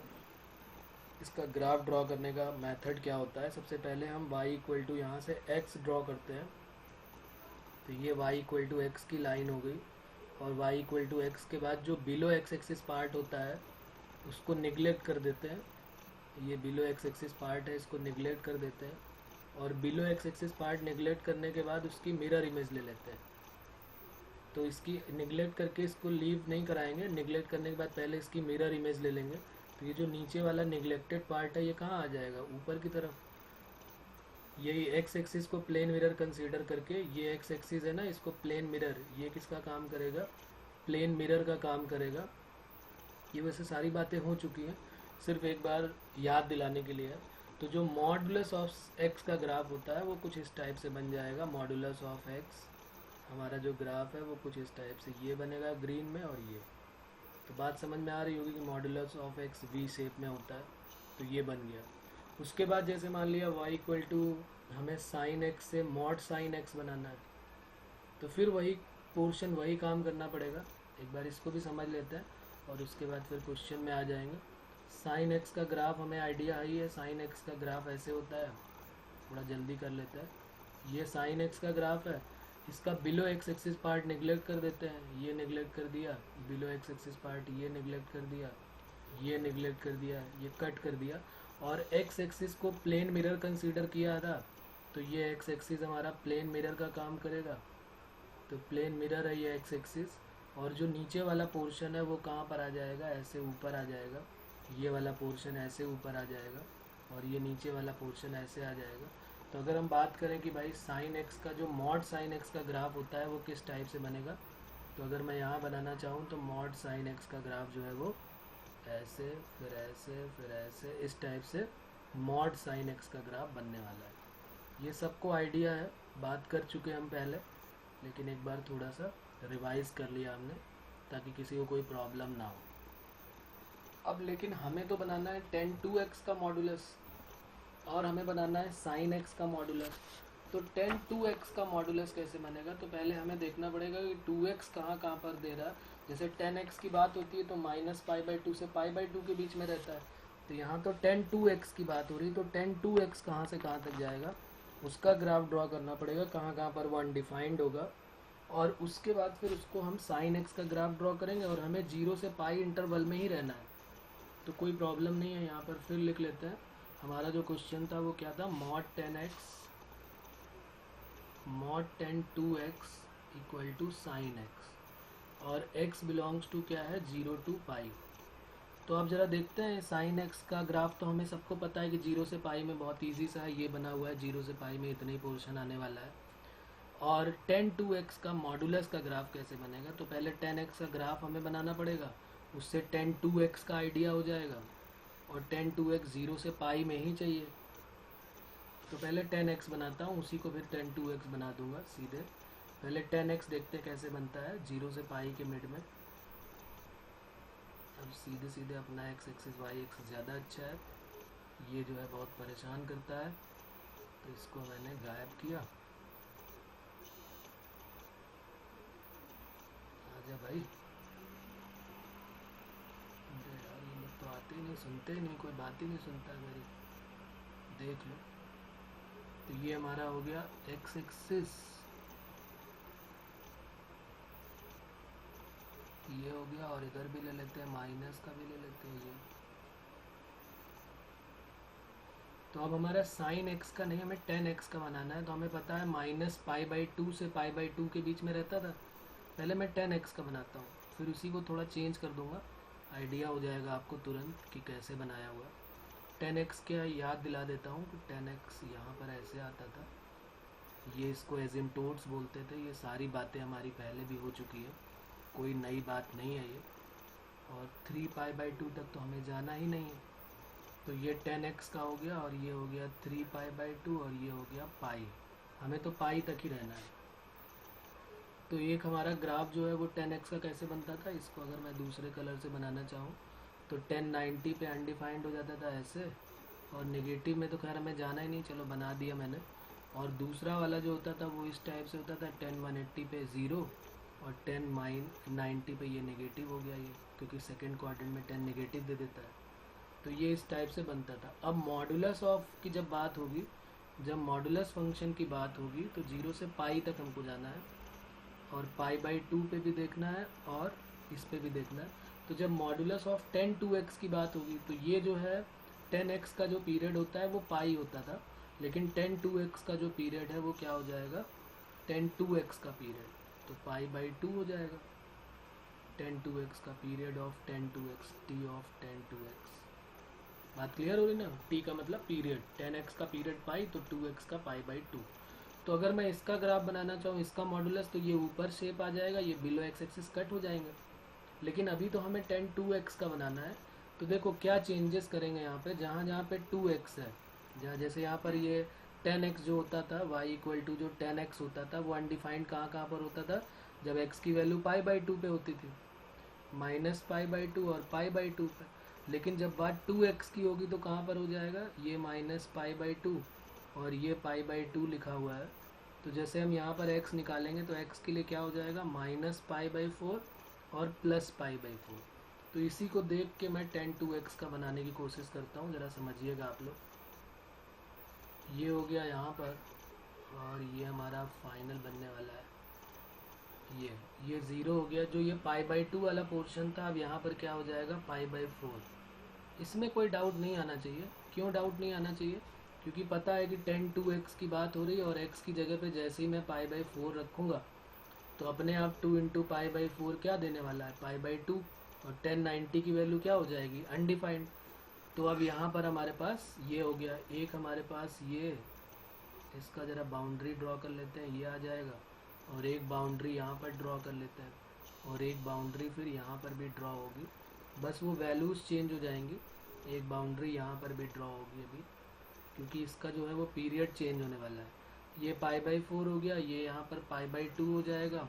इसका ग्राफ ड्रॉ करने का मेथड क्या होता है। सबसे पहले हम y इक्वल टू यहाँ से x ड्रॉ करते हैं, तो ये y इक्वल टू एक्स की लाइन हो गई। और y इक्वल टू एक्स के बाद जो बिलो एक्स एक्सिस पार्ट होता है उसको निगलेक्ट कर देते हैं, ये बिलो एक्स एक्सिस पार्ट है, इसको निगलेक्ट कर देते हैं। और below x axis part neglect करने के बाद उसकी मिरर इमेज ले लेते हैं। तो इसकी निगलेक्ट करके इसको लीव नहीं कराएंगे, निगलेक्ट करने के बाद पहले इसकी मिरर इमेज ले लेंगे। तो ये जो नीचे वाला निगलेक्टेड पार्ट है ये कहाँ आ जाएगा, ऊपर की तरफ। यही एक्स एक्सिस को प्लेन मिरर कंसीडर करके, ये एक्स एक्सिस है ना, इसको प्लेन मिरर, ये किसका काम करेगा, प्लेन मिरर का काम करेगा। ये वैसे सारी बातें हो चुकी हैं, सिर्फ एक बार याद दिलाने के लिए है। तो जो मॉडुलस ऑफ एक्स का ग्राफ होता है वो कुछ इस टाइप से बन जाएगा। मॉडुलस ऑफ एक्स, हमारा जो ग्राफ है वो कुछ इस टाइप से ये बनेगा ग्रीन में, और ये तो बात समझ में आ रही होगी कि modulus of x V shape में होता है। तो ये बन गया। उसके बाद जैसे मान लिया y इक्वल टू हमें साइन एक्स से मॉड साइन एक्स बनाना है, तो फिर वही पोर्शन वही काम करना पड़ेगा। एक बार इसको भी समझ लेते हैं और उसके बाद फिर क्वेश्चन में आ जाएंगे। साइन एक्स का ग्राफ हमें आइडिया ही है, साइन एक्स का ग्राफ ऐसे होता है, थोड़ा जल्दी कर लेते हैं। ये साइन एक्स का ग्राफ है, इसका below x axis part neglect कर देते हैं, ये निगलेक्ट कर दिया, बिलो एक्स एक्सिस पार्ट ये निगलेक्ट कर दिया, ये निगलेक्ट कर दिया, ये कट कर दिया। और एक्स एक्सिस को प्लेन मिरर कंसीडर किया था, तो ये एक्स एक्सिस हमारा प्लेन मिरर का काम करेगा। तो प्लेन मिरर है ये एक्स एक्सिस, और जो नीचे वाला पोर्शन है वो कहाँ पर आ जाएगा, ऐसे ऊपर आ जाएगा। ये वाला पोर्शन ऐसे ऊपर आ जाएगा और ये नीचे वाला पोर्शन ऐसे आ जाएगा। तो अगर हम बात करें कि भाई साइन एक्स का जो मॉड साइन एक्स का ग्राफ होता है वो किस टाइप से बनेगा, तो अगर मैं यहाँ बनाना चाहूँ तो मॉड साइन एक्स का ग्राफ जो है वो ऐसे, फिर ऐसे, फिर ऐसे, इस टाइप से मॉड साइन एक्स का ग्राफ बनने वाला है। ये सबको आइडिया है, बात कर चुके हम पहले, लेकिन एक बार थोड़ा सा रिवाइज कर लिया हमने ताकि किसी को कोई प्रॉब्लम ना हो। अब लेकिन हमें तो बनाना है tan 2x का मॉडुलस और हमें बनाना है sin x का मॉडुलस। तो tan 2x का मॉडुलस कैसे बनेगा, तो पहले हमें देखना पड़ेगा कि 2x कहाँ पर दे रहा है। जैसे tan x की बात होती है तो -π/2 से π/2 के बीच में रहता है, तो यहाँ तो tan 2x की बात हो रही है। तो tan 2x कहाँ से कहाँ तक जाएगा उसका ग्राफ ड्रॉ करना पड़ेगा, कहाँ पर वो अनडिफाइंड होगा। और उसके बाद फिर उसको हम sin x का ग्राफ ड्रॉ करेंगे और हमें 0 से π इंटरवल में ही रहना है, तो कोई प्रॉब्लम नहीं है। यहाँ पर फिर लिख लेते हैं, हमारा जो क्वेश्चन था वो क्या था, mod tan 2x equal to sine x, और x बिलोंग्स टू क्या है 0 to π। तो आप ज़रा देखते हैं साइन एक्स का ग्राफ। तो हमें सबको पता है कि 0 से पाई में बहुत ईजी सा है, ये बना हुआ है, 0 से पाई में इतना ही पोर्शन आने वाला है। और tan 2x का मॉडुलस का ग्राफ कैसे बनेगा, तो पहले tan x का ग्राफ हमें बनाना पड़ेगा, उससे tan 2x का आइडिया हो जाएगा। और tan 2x 0 से पाई में ही चाहिए, तो पहले tan x बनाता हूँ, उसी को फिर tan 2x बना दूंगा सीधे। पहले tan x देखते हैं कैसे बनता है 0 से पाई के मिड में। अब सीधे सीधे अपना x एक्सिस y एक्सिस ज़्यादा अच्छा है, ये जो है बहुत परेशान करता है, तो इसको मैंने गायब किया। आजा भाई, अरे यार ये लोग तो आते ही नहीं, सुनते ही नहीं, कोई बात ही नहीं सुनता है मेरी। देख लो, तो ये हमारा हो गया x एक्सिस, ये हो गया। और इधर भी ले लेते हैं, माइनस का भी ले लेते हैं ये। तो अब हमारा साइन x का नहीं, हमें tan x का बनाना है। तो हमें पता है -π/2 से π/2 के बीच में रहता था। पहले मैं tan x का बनाता हूँ, फिर उसी को थोड़ा चेंज कर दूंगा, आइडिया हो जाएगा आपको तुरंत कि कैसे बनाया हुआ। tan x क्या याद दिला देता हूँ कि tan x यहाँ पर ऐसे आता था, ये इसको एजिम्टोट्स बोलते थे। ये सारी बातें हमारी पहले भी हो चुकी है, कोई नई बात नहीं है ये। और 3π/2 तक तो हमें जाना ही नहीं है, तो ये tan x का हो गया, और ये हो गया 3π/2, और ये हो गया पाई। हमें तो पाई तक ही रहना है। तो एक हमारा ग्राफ जो है वो tan x का कैसे बनता था, इसको अगर मैं दूसरे कलर से बनाना चाहूँ तो tan 90 पे अनडिफाइंड हो जाता था ऐसे, और नेगेटिव में तो खैर हमें जाना ही नहीं, चलो बना दिया मैंने। और दूसरा वाला जो होता था वो इस टाइप से होता था, tan 180 पे 0, और tan 90 पे ये नेगेटिव हो गया ये, क्योंकि सेकेंड क्वाड्रेंट में tan नेगेटिव दे देता है। तो ये इस टाइप से बनता था। अब मॉडुलस ऑफ की जब बात होगी, जब मॉडुलस फंक्शन की बात होगी, तो 0 से पाई तक हमको जाना है, और π/2 पे भी देखना है, और इस पे भी देखना है। तो जब मॉडुलस ऑफ tan 2x की बात होगी, तो ये जो है tan x का जो पीरियड होता है वो पाई होता था, लेकिन tan 2x का जो पीरियड है वो क्या हो जाएगा, tan 2x का पीरियड, तो π/2 हो जाएगा। tan 2x का period of tan 2x, t of tan 2x। बात क्लियर हो रही ना, t का मतलब पीरियड, tan x का पीरियड पाई, तो 2x का π/2। तो अगर मैं इसका ग्राफ बनाना चाहूँ, इसका मॉडुलस, तो ये ऊपर शेप आ जाएगा, ये बिलो एक्स एक्सिस कट हो जाएंगे। लेकिन अभी तो हमें tan 2x का बनाना है। तो देखो क्या चेंजेस करेंगे यहाँ पे, जहाँ जहाँ पे 2x है, जहाँ जैसे यहाँ पर ये tan x जो होता था, y इक्वल टू जो tan x होता था, वो अनडिफाइंड कहाँ कहाँ पर होता था, जब x की वैल्यू π/2 पे होती थी, -π/2 और π/2 पे। लेकिन जब बात 2x की होगी तो कहाँ पर हो जाएगा, ये -π/2 और ये π/2 लिखा हुआ है। तो जैसे हम यहाँ पर x निकालेंगे तो x के लिए क्या हो जाएगा, -π/4 और +π/4। तो इसी को देख के मैं tan 2x का बनाने की कोशिश करता हूँ, ज़रा समझिएगा आप लोग। ये हो गया यहाँ पर, और ये हमारा फाइनल बनने वाला है, ये 0 हो गया। जो ये π/2 वाला पोर्शन था, अब यहाँ पर क्या हो जाएगा, π/4। इसमें कोई डाउट नहीं आना चाहिए। क्यों डाउट नहीं आना चाहिए, क्योंकि पता है कि tan 2x की बात हो रही है, और x की जगह पे जैसे ही मैं π/4 रखूँगा तो अपने आप 2 × π/4 क्या देने वाला है, π/2, और tan 90 की वैल्यू क्या हो जाएगी, अनडिफाइंड। तो अब यहाँ पर हमारे पास ये हो गया, एक हमारे पास ये, इसका ज़रा बाउंड्री ड्रॉ कर लेते हैं, ये आ जाएगा, और एक बाउंड्री यहाँ पर ड्रॉ कर लेते हैं, और एक बाउंड्री फिर यहाँ पर भी ड्रॉ होगी। बस वो वैल्यूज़ चेंज हो जाएंगी, एक बाउंड्री यहाँ पर भी ड्रॉ होगी अभी, क्योंकि इसका जो है वो पीरियड चेंज होने वाला है। ये π/4 हो गया, ये यहाँ पर π/2 हो जाएगा,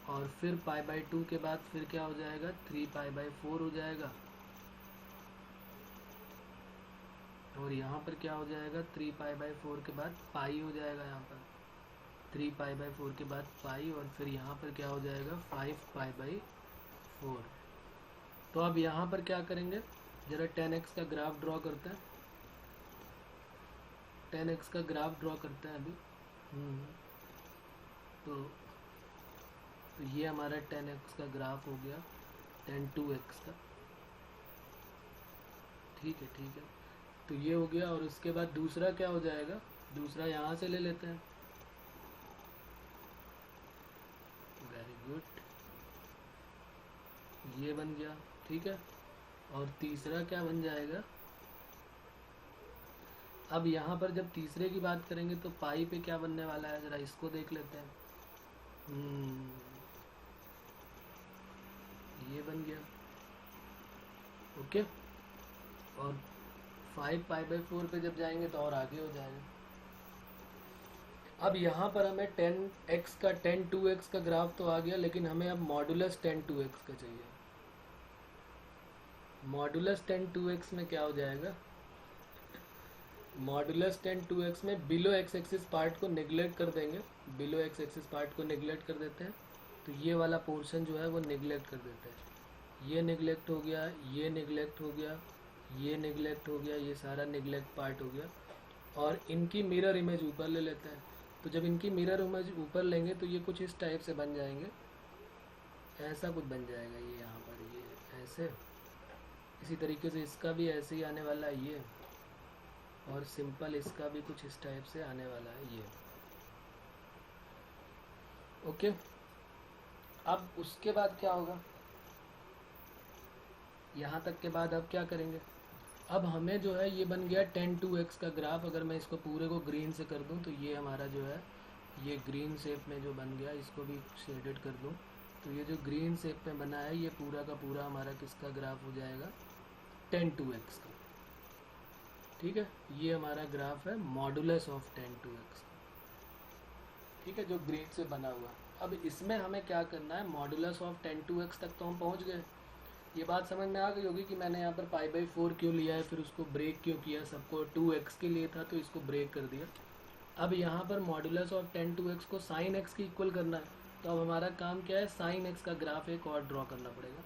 और फिर π/2 के बाद फिर क्या हो जाएगा, 3π/4 हो जाएगा, और यहाँ पर क्या हो जाएगा, 3π/4 के बाद पाई हो जाएगा, यहाँ पर 3π/4 के बाद पाई, और फिर यहाँ पर क्या हो जाएगा, 5π/4। तो अब यहाँ पर क्या करेंगे, ज़रा tan x का ग्राफ ड्रॉ करते हैं, tan x का ग्राफ ड्रॉ करते हैं अभी। तो ये हमारा tan x का ग्राफ हो गया, tan 2x का, ठीक है ठीक है। तो ये हो गया, और उसके बाद दूसरा क्या हो जाएगा, दूसरा यहाँ से ले लेते हैं, वेरी गुड, ये बन गया, ठीक है। और तीसरा क्या बन जाएगा। अब यहाँ पर जब तीसरे की बात करेंगे तो पाई पे क्या बनने वाला है, ज़रा इसको देख लेते हैं। ये बन गया। ओके, और 5π/4 पे जब जाएंगे तो और आगे हो जाएगा। अब यहाँ पर हमें 10x का 10 2x का ग्राफ तो आ गया, लेकिन हमें अब मॉडुलस 10 2x का चाहिए। मॉडुलस 10 2x में क्या हो जाएगा, मॉडुलस 10 2x में बिलो एक्स एक्सिस पार्ट को निगलेक्ट कर देंगे, बिलो एक्स एक्सिस पार्ट को निगलेक्ट कर देते हैं, तो ये वाला पोर्शन जो है वो निगलेक्ट कर देते हैं। ये निगलेक्ट हो गया, ये निगलेक्ट हो गया, ये निगलेक्ट हो गया, ये सारा निगलेक्ट पार्ट हो गया। और इनकी मिरर इमेज ऊपर ले लेते हैं। तो जब इनकी मिरर इमेज ऊपर लेंगे तो ये कुछ इस टाइप से बन जाएंगे, ऐसा कुछ बन जाएगा ये यहाँ पर, ये ऐसे। इसी तरीके से इसका भी ऐसे ही आने वाला है ये, और सिंपल इसका भी कुछ इस टाइप से आने वाला है ये। ओके, अब उसके बाद क्या होगा, यहाँ तक के बाद अब क्या करेंगे। अब हमें जो है ये बन गया 10 2x का ग्राफ। अगर मैं इसको पूरे को ग्रीन से कर दूं तो ये हमारा जो है ये ग्रीन शेप में जो बन गया, इसको भी शेडेड कर दूं तो ये जो ग्रीन शेप में बना है ये पूरा का पूरा हमारा किसका ग्राफ हो जाएगा, 10 2x का। ठीक है, ये हमारा ग्राफ है मॉडुलस ऑफ 10 2x का। ठीक है, जो ग्रीन से बना हुआ। अब इसमें हमें क्या करना है, मॉडुलस ऑफ 10 2x तक तो हम पहुँच गए। ये बात समझ में आ गई होगी कि मैंने यहाँ पर π/4 क्यों लिया है, फिर उसको ब्रेक क्यों किया। सबको 2x के लिए था तो इसको ब्रेक कर दिया। अब यहाँ पर मॉडुलस ऑफ 10 2x को साइन x की इक्वल करना है, तो अब हमारा काम क्या है, साइन x का ग्राफ एक और ड्रॉ करना पड़ेगा।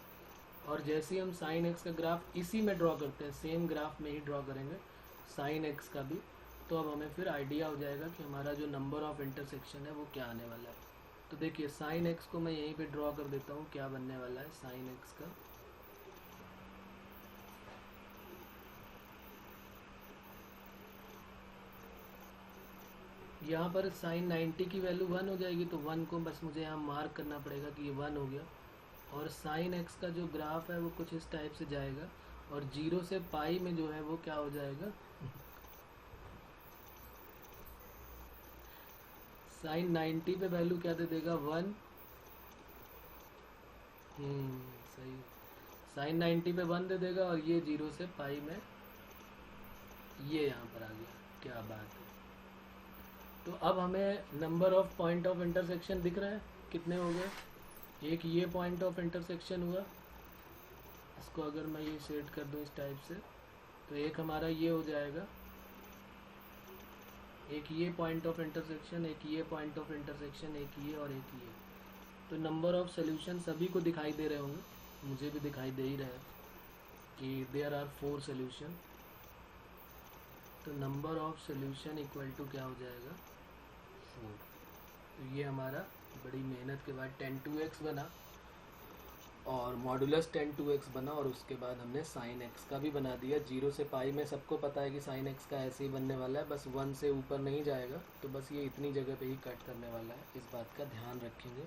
और जैसे ही हम साइन x का ग्राफ इसी में ड्रॉ करते हैं, सेम ग्राफ में ही ड्रॉ करेंगे साइन x का भी, तो अब हमें फिर आइडिया हो जाएगा कि हमारा जो नंबर ऑफ इंटरसेक्शन है वो क्या आने वाला है। तो देखिए साइन x को मैं यहीं पे ड्रॉ कर देता हूँ, क्या बनने वाला है साइन x का। यहाँ पर साइन 90 की वैल्यू 1 हो जाएगी, तो 1 को बस मुझे यहाँ मार्क करना पड़ेगा कि ये 1 हो गया। और साइन x का जो ग्राफ है वो कुछ इस टाइप से जाएगा, और 0 से पाई में जो है वो क्या हो जाएगा, साइन 90 पे वैल्यू क्या दे देगा, 1। सही, साइन 90 पे 1 दे देगा, और ये 0 से पाई में ये यहाँ पर आ गया। क्या बात है। तो अब हमें number of point of intersection दिख रहा है, कितने हो गए। एक ये पॉइंट ऑफ इंटरसेक्शन हुआ, इसको अगर मैं ये सेट कर दूं इस टाइप से, तो एक हमारा ये हो जाएगा, एक ये पॉइंट ऑफ इंटरसेक्शन, एक ये पॉइंट ऑफ इंटरसेक्शन, एक ये और एक ये। तो नंबर ऑफ सोल्यूशन सभी को दिखाई दे रहे होंगे, मुझे भी दिखाई दे ही रहा है कि देयर आर 4 सोल्यूशन। तो number of solution equal to क्या हो जाएगा, 4। तो ये हमारा बड़ी मेहनत के बाद 10 2x बना, और मॉडुलस 10 2x बना, और उसके बाद हमने साइन x का भी बना दिया। 0 से पाई में सबको पता है कि साइन x का ऐसे ही बनने वाला है, बस 1 से ऊपर नहीं जाएगा, तो बस ये इतनी जगह पे ही कट करने वाला है, इस बात का ध्यान रखेंगे।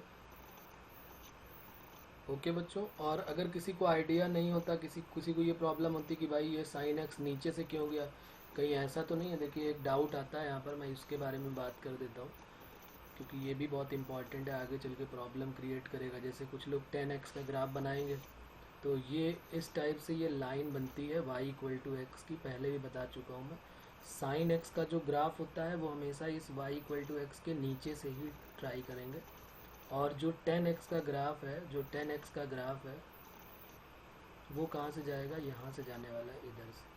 ओके बच्चों, और अगर किसी को आइडिया नहीं होता, किसी को ये प्रॉब्लम होती कि भाई ये साइन x नीचे से क्यों गया, कहीं ऐसा तो नहीं है। देखिए एक डाउट आता है यहाँ पर, मैं इसके बारे में बात कर देता हूँ, क्योंकि ये भी बहुत इंपॉर्टेंट है, आगे चल के प्रॉब्लम क्रिएट करेगा। जैसे कुछ लोग 10x का ग्राफ बनाएंगे, तो ये इस टाइप से ये लाइन बनती है y = x की, पहले भी बता चुका हूँ मैं। साइन x का जो ग्राफ होता है वो हमेशा इस y = x के नीचे से ही ट्राई करेंगे, और जो 10x का ग्राफ है, जो 10x का ग्राफ है वो कहाँ से जाएगा, यहाँ से जाने वाला है, इधर से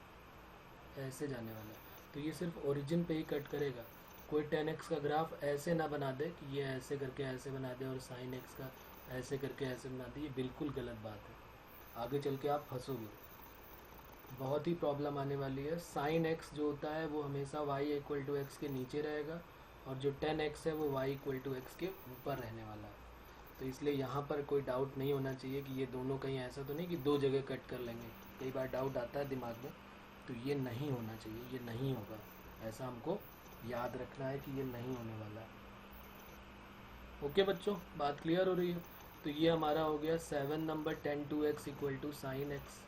ऐसे जाने वाला है। तो ये सिर्फ ओरिजिन पे ही कट करेगा। कोई 10x का ग्राफ ऐसे ना बना दे कि ये ऐसे करके ऐसे बना दे और साइन x का ऐसे करके ऐसे बना दे, ये बिल्कुल गलत बात है। आगे चल के आप फंसोगे, बहुत ही प्रॉब्लम आने वाली है। साइन x जो होता है वो हमेशा y = x के नीचे रहेगा, और जो 10x है वो y = x के ऊपर रहने वाला है। तो इसलिए यहाँ पर कोई डाउट नहीं होना चाहिए कि ये दोनों कहीं ऐसा तो नहीं कि दो जगह कट कर लेंगे। कई बार डाउट आता है दिमाग में, तो ये नहीं होना चाहिए, ये नहीं होगा। ऐसा हमको याद रखना है कि ये नहीं होने वाला है। ओके बच्चों, बात क्लियर हो रही है। तो ये हमारा हो गया 7 नंबर 10 2x = sin x।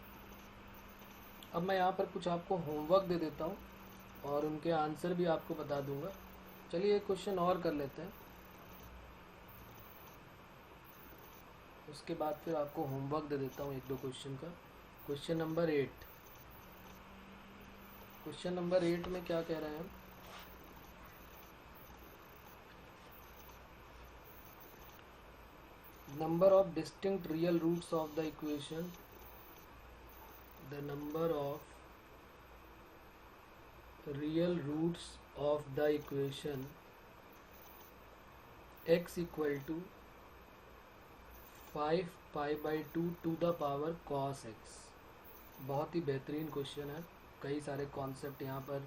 अब मैं यहाँ पर कुछ आपको होमवर्क दे देता हूँ और उनके आंसर भी आपको बता दूंगा। चलिए एक क्वेश्चन और कर लेते हैं, उसके बाद फिर आपको होमवर्क दे देता हूँ एक दो क्वेश्चन का। Question number 8। क्वेश्चन नंबर 8 में क्या कह रहे हैं? Number of distinct real roots of the equation, the number of real roots of the equation x equal to 5π/2 to the power cos x। बहुत ही बेहतरीन क्वेश्चन है, कई सारे कॉन्सेप्ट यहाँ पर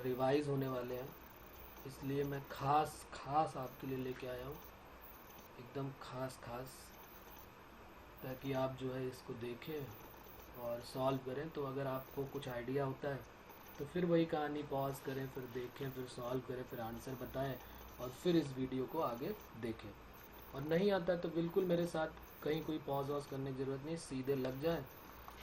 रिवाइज होने वाले हैं, इसलिए मैं खास आपके लिए लेके आया हूँ, एकदम खास, ताकि आप जो है इसको देखें और सॉल्व करें। तो अगर आपको कुछ आइडिया होता है तो फिर वही कहानी पॉज करें, फिर देखें, फिर सॉल्व करें, फिर आंसर बताएं और फिर इस वीडियो को आगे देखें। और नहीं आता तो बिल्कुल मेरे साथ कहीं कोई पॉज वॉज करने की ज़रूरत नहीं, सीधे लग जाएं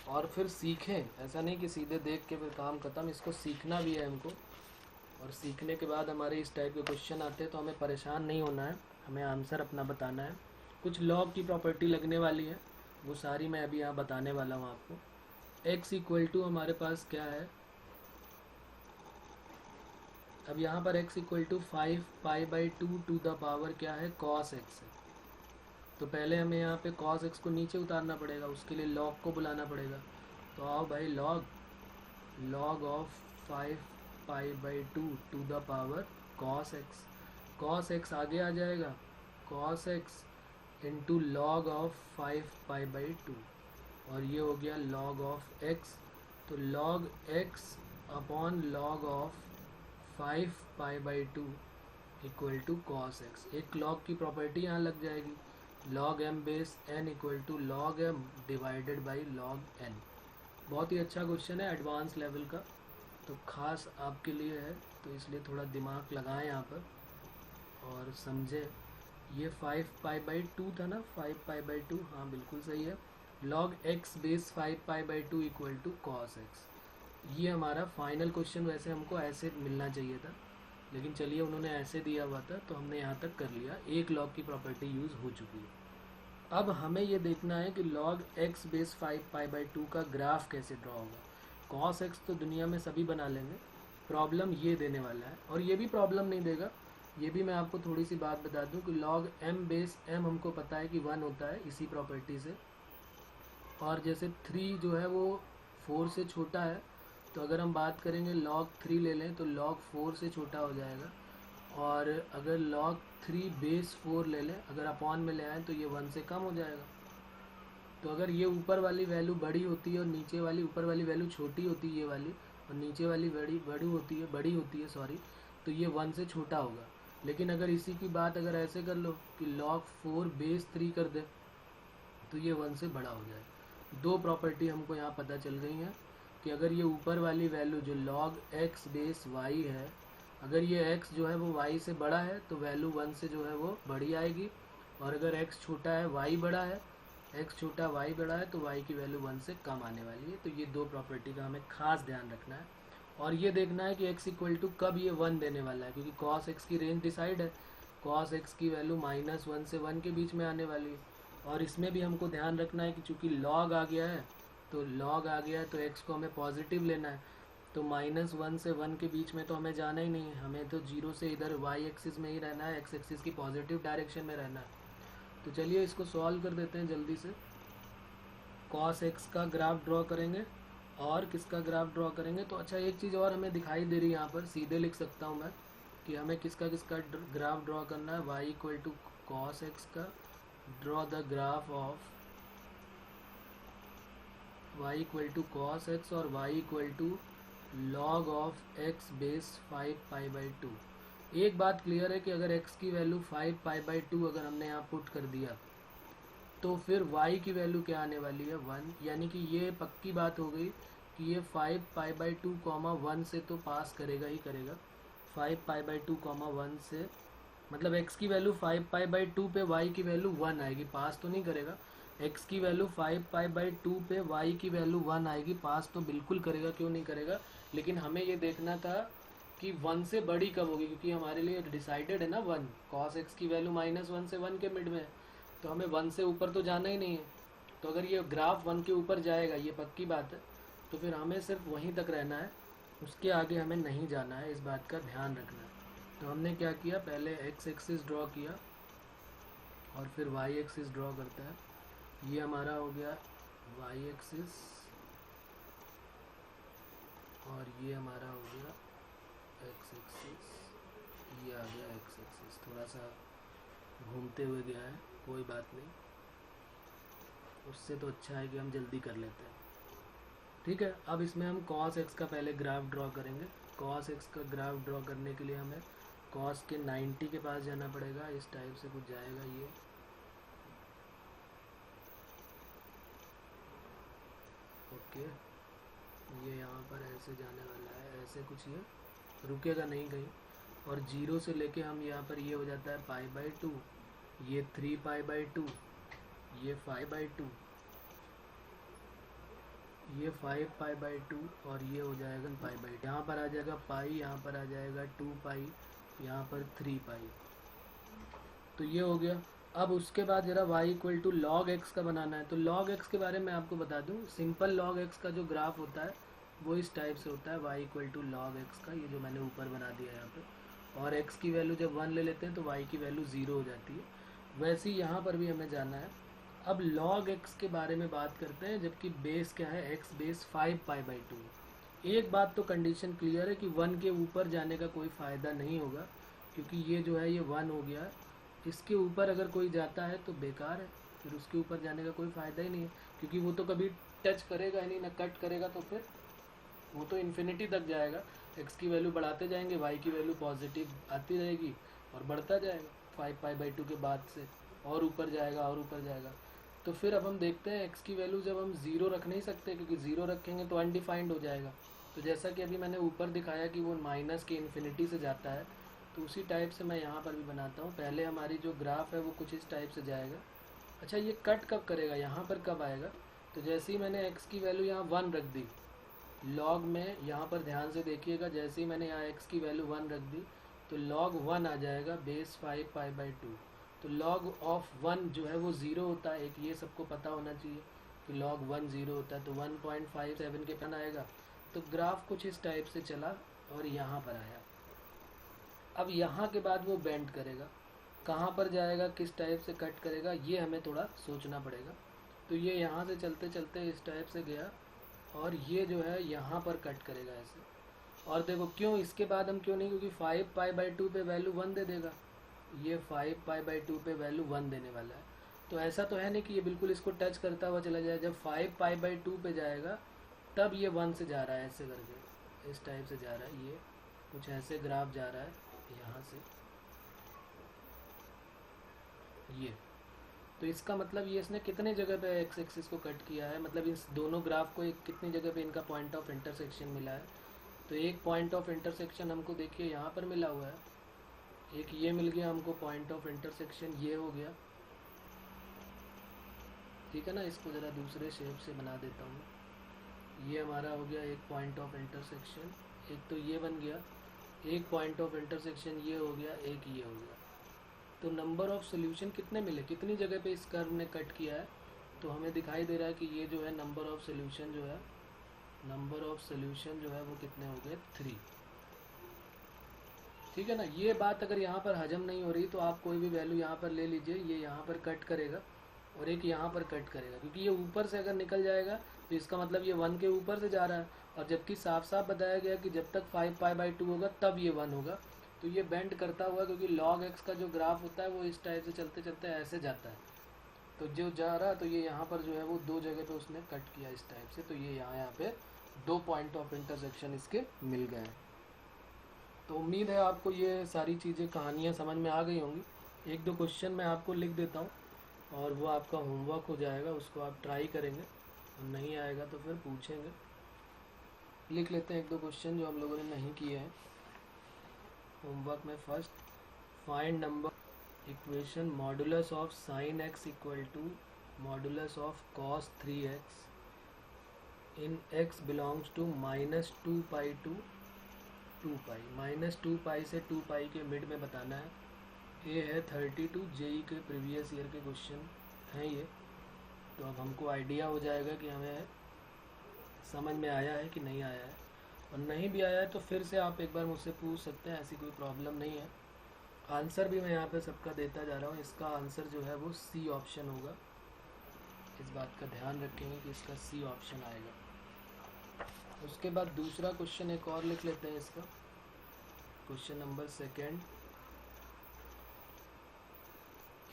और फिर सीखें। ऐसा नहीं कि सीधे देख के फिर काम ख़त्म, इसको सीखना भी है हमको। और सीखने के बाद हमारे इस टाइप के क्वेश्चन आते हैं तो हमें परेशान नहीं होना है, हमें आंसर अपना बताना है। कुछ लॉग की प्रॉपर्टी लगने वाली है, वो सारी मैं अभी यहाँ बताने वाला हूँ आपको। x इक्वल टू हमारे पास क्या है, अब यहाँ पर x equal to 5π/2 to the power क्या है, cos x है। तो पहले हमें यहाँ पे cos x को नीचे उतारना पड़ेगा, उसके लिए log को बुलाना पड़ेगा। तो आओ भाई, log of 5π/2 to the power cos x। cos x आगे आ जाएगा, cos x into log of 5π/2 और ये हो गया log ऑफ x। तो log x upon log of 5π/2 equal to cos x। एक log की प्रॉपर्टी यहाँ लग जाएगी, log m base n equal to log m divided by log n। बहुत ही अच्छा क्वेश्चन है, एडवांस लेवल का, तो खास आपके लिए है, तो इसलिए थोड़ा दिमाग लगाएं यहाँ पर और समझें। ये 5π/2 था ना, 5π/2, हाँ बिल्कुल सही है। log x base 5π/2 equal to cos x। ये हमारा फाइनल क्वेश्चन, वैसे हमको ऐसे मिलना चाहिए था, लेकिन चलिए उन्होंने ऐसे दिया हुआ था तो हमने यहाँ तक कर लिया। एक log की प्रॉपर्टी यूज़ हो चुकी है। अब हमें ये देखना है कि log x बेस 5π/2 का ग्राफ कैसे ड्रॉ होगा। cos x तो दुनिया में सभी बना लेंगे, प्रॉब्लम ये देने वाला है, और ये भी प्रॉब्लम नहीं देगा। ये भी मैं आपको थोड़ी सी बात बता दूं कि log m बेस m हमको पता है कि 1 होता है इसी प्रॉपर्टी से, और जैसे 3 जो है वो 4 से छोटा है, तो अगर हम बात करेंगे log 3 ले लें तो log 4 से छोटा हो जाएगा। और अगर log 3 बेस 4 ले लें, अगर अपॉन में ले आए तो ये 1 से कम हो जाएगा। तो अगर ये ऊपर वाली वैल्यू बड़ी होती है और नीचे वाली, ऊपर वाली वैल्यू छोटी होती है ये वाली, और नीचे वाली बड़ी होती है सॉरी, तो ये 1 से छोटा होगा। लेकिन अगर इसी की बात अगर ऐसे कर लो कि log 4 बेस 3 कर दे तो ये 1 से बड़ा हो जाए। दो प्रॉपर्टी हमको यहाँ पता चल गई हैं कि अगर ये ऊपर वाली वैल्यू जो log x बेस y है, अगर ये x जो है वो y से बड़ा है तो वैल्यू 1 से जो है वो बड़ी आएगी, और अगर x छोटा है y बड़ा है, x छोटा y बड़ा है, तो y की वैल्यू 1 से कम आने वाली है। तो ये दो प्रॉपर्टी का हमें खास ध्यान रखना है, और ये देखना है कि x इक्वल टू कब ये 1 देने वाला है, क्योंकि cos x की रेंज डिसाइड है। cos x की वैल्यू -1 से 1 के बीच में आने वाली है, और इसमें भी हमको ध्यान रखना है कि चूँकि log आ गया है, तो log आ गया है तो x को हमें पॉजिटिव लेना है। तो -1 से 1 के बीच में तो हमें जाना ही नहीं है, हमें तो 0 से इधर y एक्सिस में ही रहना है, x एक्सिस की पॉजिटिव डायरेक्शन में रहना है। तो चलिए इसको सॉल्व कर देते हैं जल्दी से। cos x का ग्राफ ड्रॉ करेंगे और किसका ग्राफ ड्रॉ करेंगे, तो अच्छा एक चीज़ और हमें दिखाई दे रही है यहाँ पर, सीधे लिख सकता हूँ मैं कि हमें किसका ग्राफ ड्रॉ करना है। y equal to cos x का, draw the graph of y equal to cos x और y equal to log of x base 5π/2। एक बात क्लियर है कि अगर x की वैल्यू 5π/2 अगर हमने यहाँ पुट कर दिया तो फिर y की वैल्यू क्या आने वाली है, 1। यानी कि ये पक्की बात हो गई कि ये 5π/2 1 से तो पास करेगा ही करेगा। 5π/2 1 से मतलब x की वैल्यू 5π/2 पे y की वैल्यू 1 आएगी, पास तो नहीं करेगा, x की वैल्यू 5π/2 पे y की वैल्यू 1 आएगी, पास तो बिल्कुल करेगा, क्यों नहीं करेगा। लेकिन हमें ये देखना था कि 1 से बड़ी कब होगी, क्योंकि हमारे लिए डिसाइडेड है ना 1, cos x की वैल्यू -1 से 1 के मिड में है, तो हमें 1 से ऊपर तो जाना ही नहीं है। तो अगर ये ग्राफ 1 के ऊपर जाएगा, ये पक्की बात है, तो फिर हमें सिर्फ वहीं तक रहना है, उसके आगे हमें नहीं जाना है, इस बात का ध्यान रखना है। तो हमने क्या किया, पहले x एक्सिस ड्रॉ किया और फिर y एक्सिस ड्रॉ करता है। ये हमारा हो गया y एक्सिस और ये हमारा हो गया x एक्सिस, ये आ गया x एक्सिस। थोड़ा सा घूमते हुए गया है, कोई बात नहीं, उससे तो अच्छा है कि हम जल्दी कर लेते हैं। ठीक है, अब इसमें हम cos x का पहले ग्राफ ड्रॉ करेंगे। cos x का ग्राफ ड्रॉ करने के लिए हमें cos के 90 के पास जाना पड़ेगा, इस टाइप से कुछ जाएगा ये। ओके, ये यहाँ पर ऐसे जाने वाला है, ऐसे कुछ ये रुकेगा नहीं कहीं, और 0 से लेके हम यहाँ पर ये हो जाता है π/2, ये 3π/2, ये 5/2, ये 5π/2 और ये हो जाएगा π/2। यहाँ पर आ जाएगा पाई, यहाँ पर आ जाएगा 2π, यहाँ पर 3π। तो ये हो गया। अब उसके बाद जरा y = log x का बनाना है। तो log x के बारे में आपको बता दूं, सिंपल log x का जो ग्राफ होता है वो इस टाइप से होता है, y = log x का, ये जो मैंने ऊपर बना दिया है यहाँ पे। और x की वैल्यू जब 1 ले लेते हैं तो y की वैल्यू 0 हो जाती है। वैसे ही यहाँ पर भी हमें जाना है। अब log x के बारे में बात करते हैं, जबकि बेस क्या है, x बेस 5π/2। एक बात तो कंडीशन क्लियर है कि 1 के ऊपर जाने का कोई फ़ायदा नहीं होगा, क्योंकि ये जो है ये 1 हो गया, इसके ऊपर अगर कोई जाता है तो बेकार है, फिर उसके ऊपर जाने का कोई फ़ायदा ही नहीं है, क्योंकि वो तो कभी टच करेगा ही नहीं, ना कट करेगा, तो फिर वो तो इन्फिनिटी तक जाएगा। x की वैल्यू बढ़ाते जाएंगे, y की वैल्यू पॉजिटिव आती रहेगी और बढ़ता जाएगा 5π/2 के बाद से, और ऊपर जाएगा और ऊपर जाएगा। तो फिर अब हम देखते हैं x की वैल्यू जब हम 0 रख नहीं सकते, क्योंकि 0 रखेंगे तो अनडिफाइंड हो जाएगा। तो जैसा कि अभी मैंने ऊपर दिखाया कि वो माइनस के इन्फिनिटी से जाता है, तो उसी टाइप से मैं यहाँ पर भी बनाता हूँ। पहले हमारी जो ग्राफ है वो कुछ इस टाइप से जाएगा। अच्छा, ये कट कब करेगा, यहाँ पर कब आएगा, तो जैसे ही मैंने x की वैल्यू यहाँ 1 रख दी, log में यहाँ पर ध्यान से देखिएगा, जैसे ही मैंने यहाँ x की वैल्यू 1 रख दी तो log 1 आ जाएगा बेस 5π/2। तो log ऑफ 1 जो है वो 0 होता है, एक ये सबको पता होना चाहिए कि log 1 0 होता है, तो 1.57 के पन आएगा। तो ग्राफ कुछ इस टाइप से चला और यहाँ पर आया। अब यहाँ के बाद वो बेंड करेगा, कहाँ पर जाएगा, किस टाइप से कट करेगा, ये हमें थोड़ा सोचना पड़ेगा। तो ये यहाँ से चलते चलते इस टाइप से गया और ये जो है यहाँ पर कट करेगा ऐसे। और देखो क्यों, इसके बाद हम क्यों नहीं, क्योंकि 5π/2 पे वैल्यू 1 दे देगा, ये 5π/2 पे वैल्यू 1 देने वाला है। तो ऐसा तो है नहीं कि ये बिल्कुल इसको टच करता हुआ चला जाए, जब 5π/2 पे जाएगा तब ये 1 से जा रहा है, ऐसे करके इस टाइप से जा रहा है, ये कुछ ऐसे ग्राफ जा रहा है यहाँ से ये। तो इसका मतलब ये इसने कितने जगह पे एक्स एक्सिस को कट किया है, मतलब इस दोनों ग्राफ को एक कितनी जगह पे इनका पॉइंट ऑफ इंटरसेक्शन मिला है। तो एक पॉइंट ऑफ इंटरसेक्शन हमको देखिए यहाँ पर मिला हुआ है, एक ये मिल गया हमको पॉइंट ऑफ इंटरसेक्शन, ये हो गया, ठीक है ना। इसको ज़रा दूसरे शेप से बना देता हूँ। ये हमारा हो गया एक पॉइंट ऑफ इंटरसेक्शन, एक तो ये बन गया, एक पॉइंट ऑफ इंटरसेक्शन ये हो गया, एक ये हो गया। तो नंबर ऑफ सोल्यूशन कितने मिले, कितनी जगह पे इस कर्व ने कट किया है, तो हमें दिखाई दे रहा है कि ये जो है नंबर ऑफ सोल्यूशन जो है, नंबर ऑफ सोल्यूशन जो है वो कितने हो गए, 3। ठीक है ना। ये बात अगर यहाँ पर हजम नहीं हो रही तो आप कोई भी वैल्यू यहाँ पर ले लीजिए, ये यहाँ पर कट करेगा और एक यहाँ पर कट करेगा, क्योंकि ये ऊपर से अगर निकल जाएगा तो इसका मतलब ये 1 के ऊपर से जा रहा है, और जबकि साफ साफ बताया गया कि जब तक 5π/2 होगा तब ये 1 होगा। तो ये बेंड करता हुआ, क्योंकि log x का जो ग्राफ होता है वो इस टाइप से चलते चलते ऐसे जाता है, तो जो जा रहा, तो ये यहाँ पर जो है वो 2 जगह पे उसने कट किया इस टाइप से। तो ये यहाँ पे 2 पॉइंट ऑफ इंटरसेक्शन इसके मिल गए हैं। तो उम्मीद है आपको ये सारी चीज़ें, कहानियाँ समझ में आ गई होंगी। 1-2 क्वेश्चन मैं आपको लिख देता हूँ और वो आपका होमवर्क हो जाएगा, उसको आप ट्राई करेंगे, और नहीं आएगा तो फिर पूछेंगे। लिख लेते हैं 1-2 क्वेश्चन जो हम लोगों ने नहीं किए हैं होमवर्क में। First, find number equation modulus of sin x equal to modulus of cos 3x in x belongs to -2 pi to 2 pi. -2 pi से 2 पाई के मिड में बताना है। ये है 32 जेई के प्रीवियस ईयर के क्वेश्चन हैं ये। तो अब हमको आइडिया हो जाएगा कि हमें समझ में आया है कि नहीं आया है, और नहीं भी आया है तो फिर से आप एक बार मुझसे पूछ सकते हैं, ऐसी कोई प्रॉब्लम नहीं है। आंसर भी मैं यहाँ पे सबका देता जा रहा हूँ। इसका आंसर जो है वो सी ऑप्शन होगा। इस बात का ध्यान रखेंगे कि इसका सी ऑप्शन आएगा। उसके बाद दूसरा क्वेश्चन एक और लिख लेते हैं इसका। Question number 2,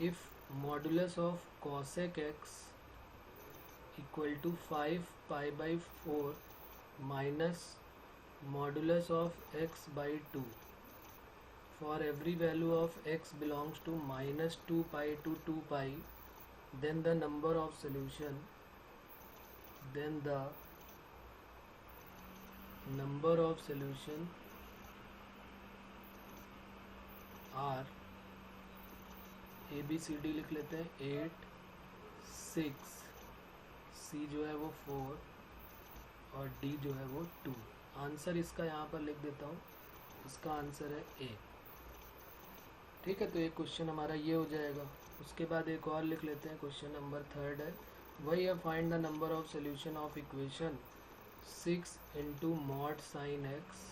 if modulus of cosec x equal to 5 pi by 4 minus modulus of x by 2 for every value of x belongs to -2 pi to 2 pi, then the number of solution are ABCD लिख लेते हैं 8, 6, C जो है वो 4 और D जो है वो 2। आंसर इसका यहाँ पर लिख देता हूँ, इसका आंसर है A। ठीक है, तो एक क्वेश्चन हमारा ये हो जाएगा। उसके बाद एक और लिख लेते हैं, क्वेश्चन नंबर 3 है, वही है find the number of solution of equation 6 into mod sine x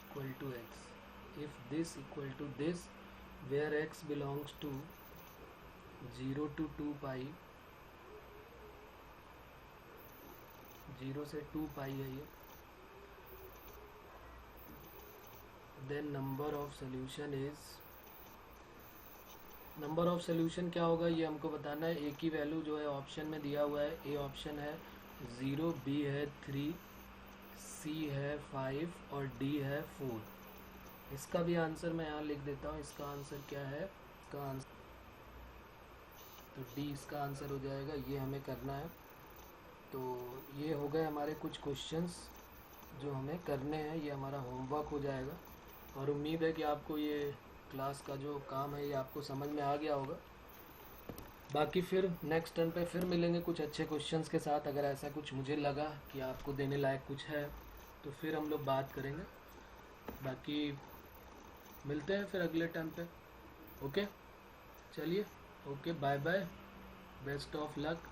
equal to x if this equal to this where x belongs to 0 to 2 pi, 0 से 2 पाई है ये। Then number of solution is, number of solution क्या होगा ये हमको बताना है। ए की वैल्यू जो है ऑप्शन में दिया हुआ है, ए ऑप्शन है 0, बी है 3, सी है 5 और डी है 4। इसका भी आंसर मैं यहाँ लिख देता हूँ। इसका आंसर क्या है, इसका आंसर तो डी इसका आंसर हो जाएगा। ये हमें करना है। तो ये हो गए हमारे कुछ क्वेश्चंस जो हमें करने हैं, ये हमारा होमवर्क हो जाएगा। और उम्मीद है कि आपको ये क्लास का जो काम है ये आपको समझ में आ गया होगा। बाकी फिर नेक्स्ट टर्न पे फिर मिलेंगे कुछ अच्छे क्वेश्चंस के साथ। अगर ऐसा कुछ मुझे लगा कि आपको देने लायक कुछ है तो फिर हम लोग बात करेंगे। बाकी मिलते हैं फिर अगले टर्न पे। ओके, चलिए, okay, bye bye, best of luck.